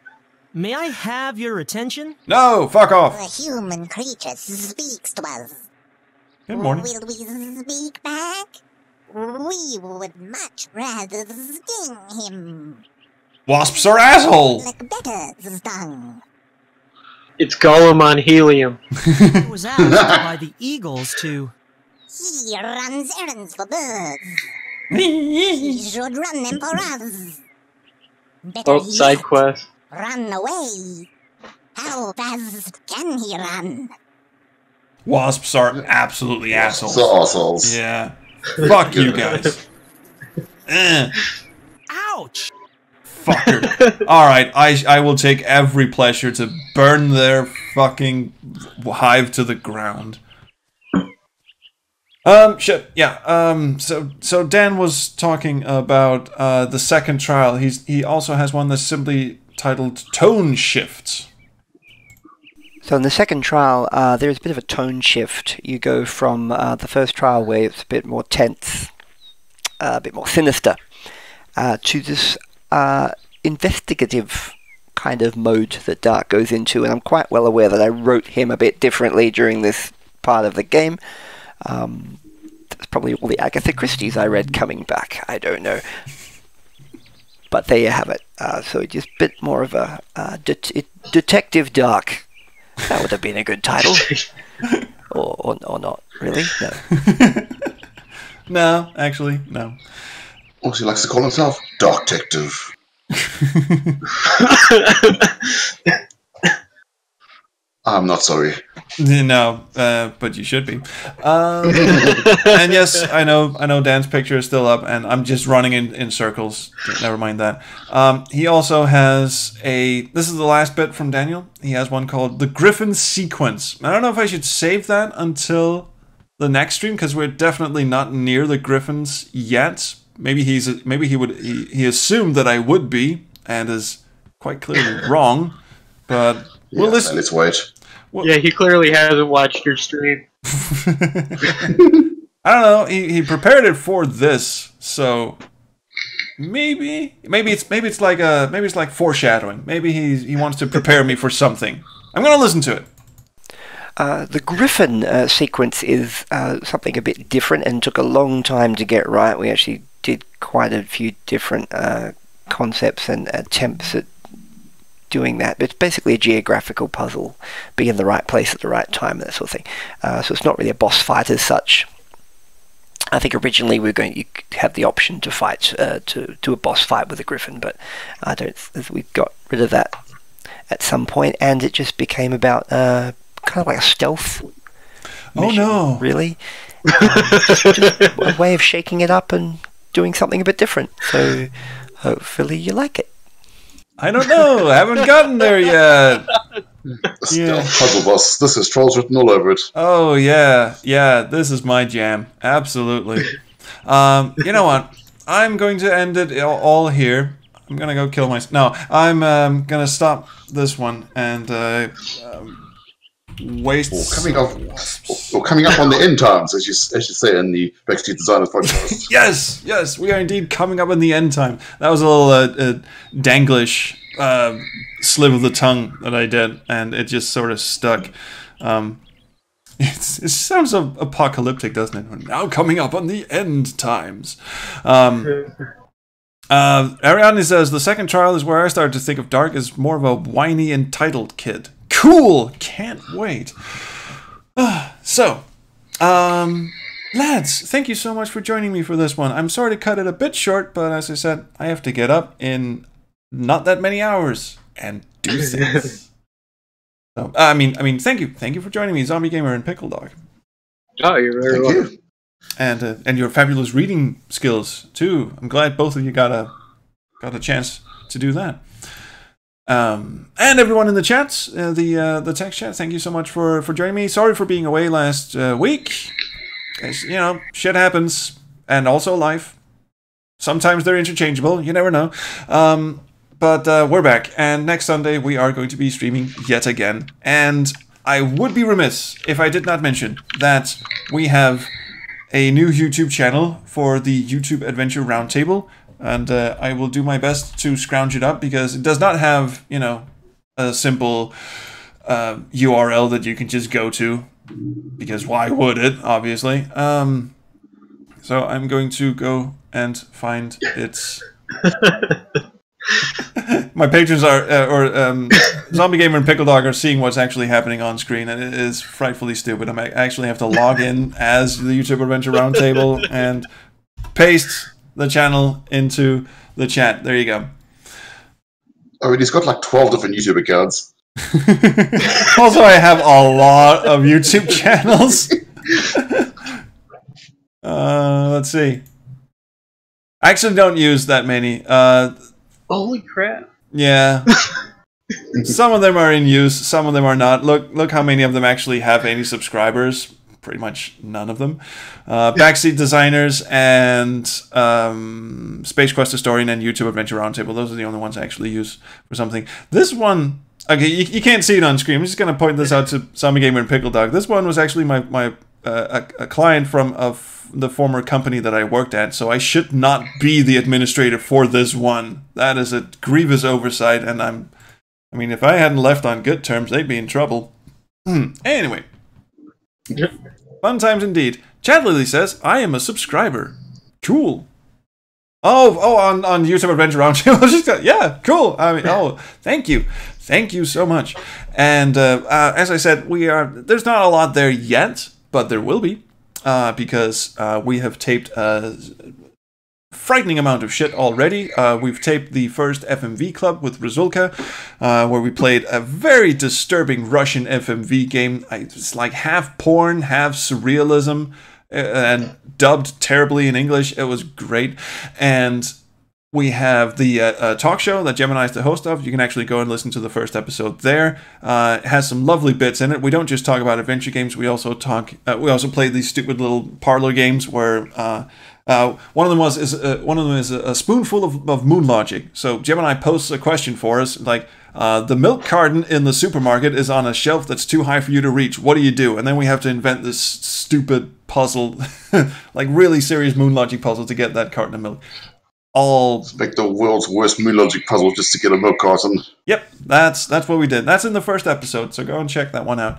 May I have your attention? No, fuck off. The human creature speaks to us. Good morning. Will we speak back? We would much rather sting him. Wasps are assholes. Like better stung. It's Gollum on helium. I was asked by the eagles to... He runs errands for birds. He should run them for us. Better Side yet, quest. run away. How fast can he run? Wasps are absolutely assholes. So assholes. Yeah. Fuck you guys. Ouch! Fucker. Alright, I will take every pleasure to burn their fucking hive to the ground. Shit, yeah, so Dan was talking about, the second trial. He also has one that's simply titled Tone Shift. So in the second trial, there's a bit of a tone shift. You go from the first trial where it's a bit more tense, a bit more sinister, to this investigative kind of mode that Dark goes into, and I'm quite well aware that I wrote him a bit differently during this part of the game. That's probably all the Agatha Christie's I read coming back. I don't know. But there you have it. So just a bit more of a Detective Dark. That would have been a good title. or not, really? No. No, actually, no. Also, he likes to call himself Darktective. I'm not sorry. No, but you should be. And yes, I know Dan's picture is still up, and I'm just running in circles. Never mind that. He also has this is the last bit from Daniel. He has one called The Griffin Sequence. I don't know if I should save that until the next stream, because we're definitely not near the Griffins yet. Maybe he assumed that I would be, and is quite clearly wrong. But we'll listen. Let's wait. Well, yeah, he clearly hasn't watched your stream. I don't know. He prepared it for this, so maybe it's like foreshadowing. Maybe he wants to prepare me for something. I'm gonna listen to it. The Griffin sequence is something a bit different and took a long time to get right. We actually did quite a few different concepts and attempts at doing that. But it's basically a geographical puzzle, be in the right place at the right time, that sort of thing. So it's not really a boss fight as such. I think originally you have the option to fight to do a boss fight with a Griffin, but we got rid of that at some point, and it just became about kind of like a stealth mission, no, really. Just a way of shaking it up and doing something a bit different. So hopefully you like it. I don't know. I haven't gotten there yet. Stealth puzzle boss. This is trolls written all over it. Oh yeah. This is my jam. Absolutely. You know what? I'm going to end it all here. I'm gonna go kill myself. No, I'm gonna stop this one and waste. Coming up on the end times, as you say in the Backstreet Designers podcast. Yes, we are indeed coming up in the end time. That was a little danglish slip of the tongue that I did, and it just sort of stuck. It sounds apocalyptic, doesn't it? We're now coming up on the end times. Ariadne says, the second trial is where I started to think of Dark as more of a whiny, entitled kid. Cool! Can't wait. So, lads, thank you so much for joining me for this one. I'm sorry to cut it a bit short, but as I said, I have to get up in not that many hours and do things. So, I mean, thank you for joining me, Zombie Gamer and Pickle Dog. Oh, you're very welcome. And your fabulous reading skills too. I'm glad both of you got a chance to do that. And everyone in the chats, the text chat, thank you so much for joining me. Sorry for being away last week. You know, shit happens, and also life. Sometimes they're interchangeable. You never know. But we're back, and next Sunday we are going to be streaming yet again. And I would be remiss if I did not mention that we have a new YouTube channel for the YouTube Adventure Roundtable, and I will do my best to scrounge it up, because it does not have, you know, a simple URL that you can just go to, because why would it, obviously. So I'm going to go and find its... My patrons are, Zombie Gamer and Pickle Dog are seeing what's actually happening on screen, and it is frightfully stupid. I actually have to log in as the YouTube Adventure Roundtable and paste the channel into the chat. There you go. I mean, he's got like 12 different YouTube accounts. Also, I have a lot of YouTube channels. Let's see. I actually don't use that many. Holy crap. Yeah. Some of them are in use, some of them are not. Look how many of them actually have any subscribers. Pretty much none of them. Backseat Designers and Space Quest Historian and YouTube Adventure Roundtable. Those are the only ones I actually use for something. This one, okay, you can't see it on screen. I'm just going to point this out to Zombie Gamer and Pickle Dog. This one was actually a client from the former company that I worked at, so I should not be the administrator for this one. That is a grievous oversight, and I'm I mean, if I hadn't left on good terms, they'd be in trouble. Anyway. Fun times indeed. Chad Lily says, I am a subscriber. Cool. Oh, on YouTube Adventure Roundtable. Yeah, cool. I mean, thank you. Thank you so much. And as I said, there's not a lot there yet, but there will be. Because we have taped a frightening amount of shit already. We've taped the first FMV club with Razulka, where we played a very disturbing Russian FMV game. It's like half porn, half surrealism, and dubbed terribly in English. It was great. And we have the talk show that Gemini is the host of. You can actually go and listen to the first episode there. It has some lovely bits in it. We don't just talk about adventure games. We also talk. We also play these stupid little parlor games where one of them is a spoonful of moon logic. So Gemini posts a question for us like, the milk carton in the supermarket is on a shelf that's too high for you to reach. What do you do? And then we have to invent this stupid puzzle, like really serious moon logic puzzle to get that carton of milk. It's like the world's worst moon logic puzzle just to get a milk carton. Yep, that's what we did. That's in the first episode, so go and check that one out.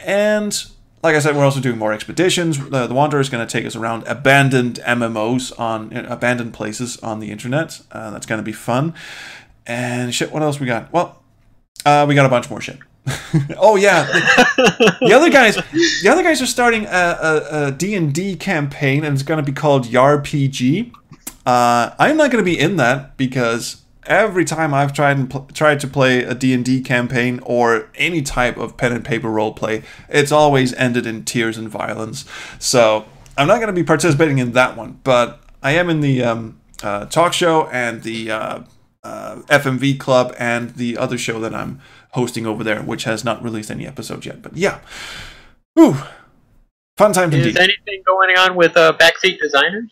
And like I said, we're also doing more expeditions. The Wanderer is going to take us around abandoned MMOs on abandoned places on the internet. That's going to be fun. And shit, what else we got? Well, we got a bunch more shit. Oh yeah, the other guys are starting a D&D campaign, and it's going to be called YARPG. I'm not going to be in that because every time I've tried to play a D&D campaign or any type of pen and paper role play, it's always ended in tears and violence. So I'm not going to be participating in that one, but I am in the talk show and the FMV club and the other show that I'm hosting over there, which has not released any episodes yet. But yeah, whew. Fun times indeed. Is anything going on with backseat designers?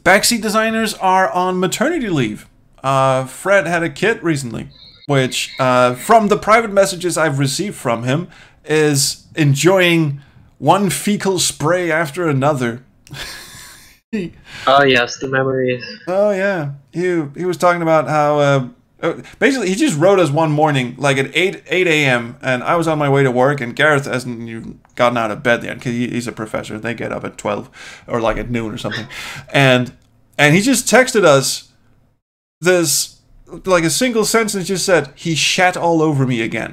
Backseat designers are on maternity leave. Fred had a kid recently, which, from the private messages I've received from him, is enjoying one fecal spray after another. Oh yes, the memories. Oh yeah, he was talking about how basically he just wrote us one morning like at 8 a.m. and I was on my way to work and Gareth hasn't even gotten out of bed yet because he's a professor. They get up at 12 or like at noon or something, and he just texted us this like a single sentence. Just said he shat all over me again.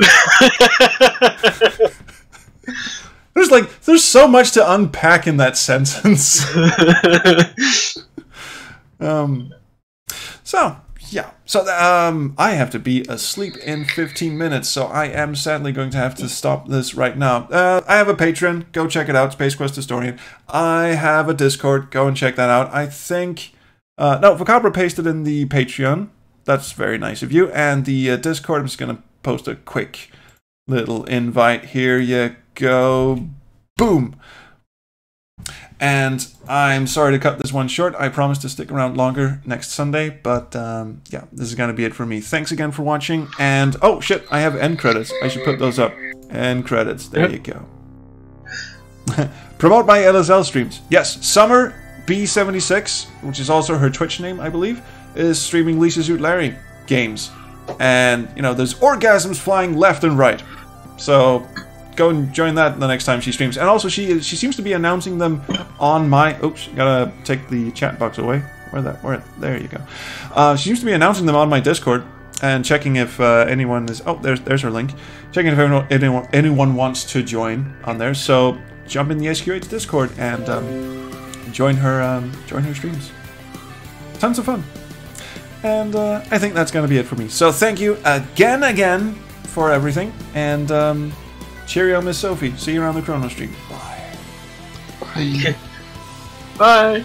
There's so much to unpack in that sentence. I have to be asleep in 15 minutes, so I am sadly going to have to stop this right now. I have a Patreon, go check it out, Space Quest Historian. I have a Discord, go and check that out. I think, no, Vocabra pasted in the Patreon. That's very nice of you. And the Discord, I'm just going to post a quick little invite. Here you go. Boom. And I'm sorry to cut this one short. I promise to stick around longer next Sunday. But yeah, this is going to be it for me. Thanks again for watching. And oh shit, I have end credits. I should put those up. End credits. There you go. Promote my LSL streams. Yes, Summer B76, which is also her Twitch name, I believe, is streaming Lisa Zoot Larry games. And, you know, there's orgasms flying left and right. So go and join that the next time she streams. And also, she seems to be announcing them on my... Oops, gotta take the chat box away. There you go. She seems to be announcing them on my Discord and checking if anyone is... Oh, there's her link. Checking if anyone wants to join on there. So jump in the SQH Discord and join her streams. Tons of fun. And I think that's going to be it for me. So thank you again for everything. And cheerio, Miss Sophie. See you around the Chrono Stream. Bye. Bye. Bye.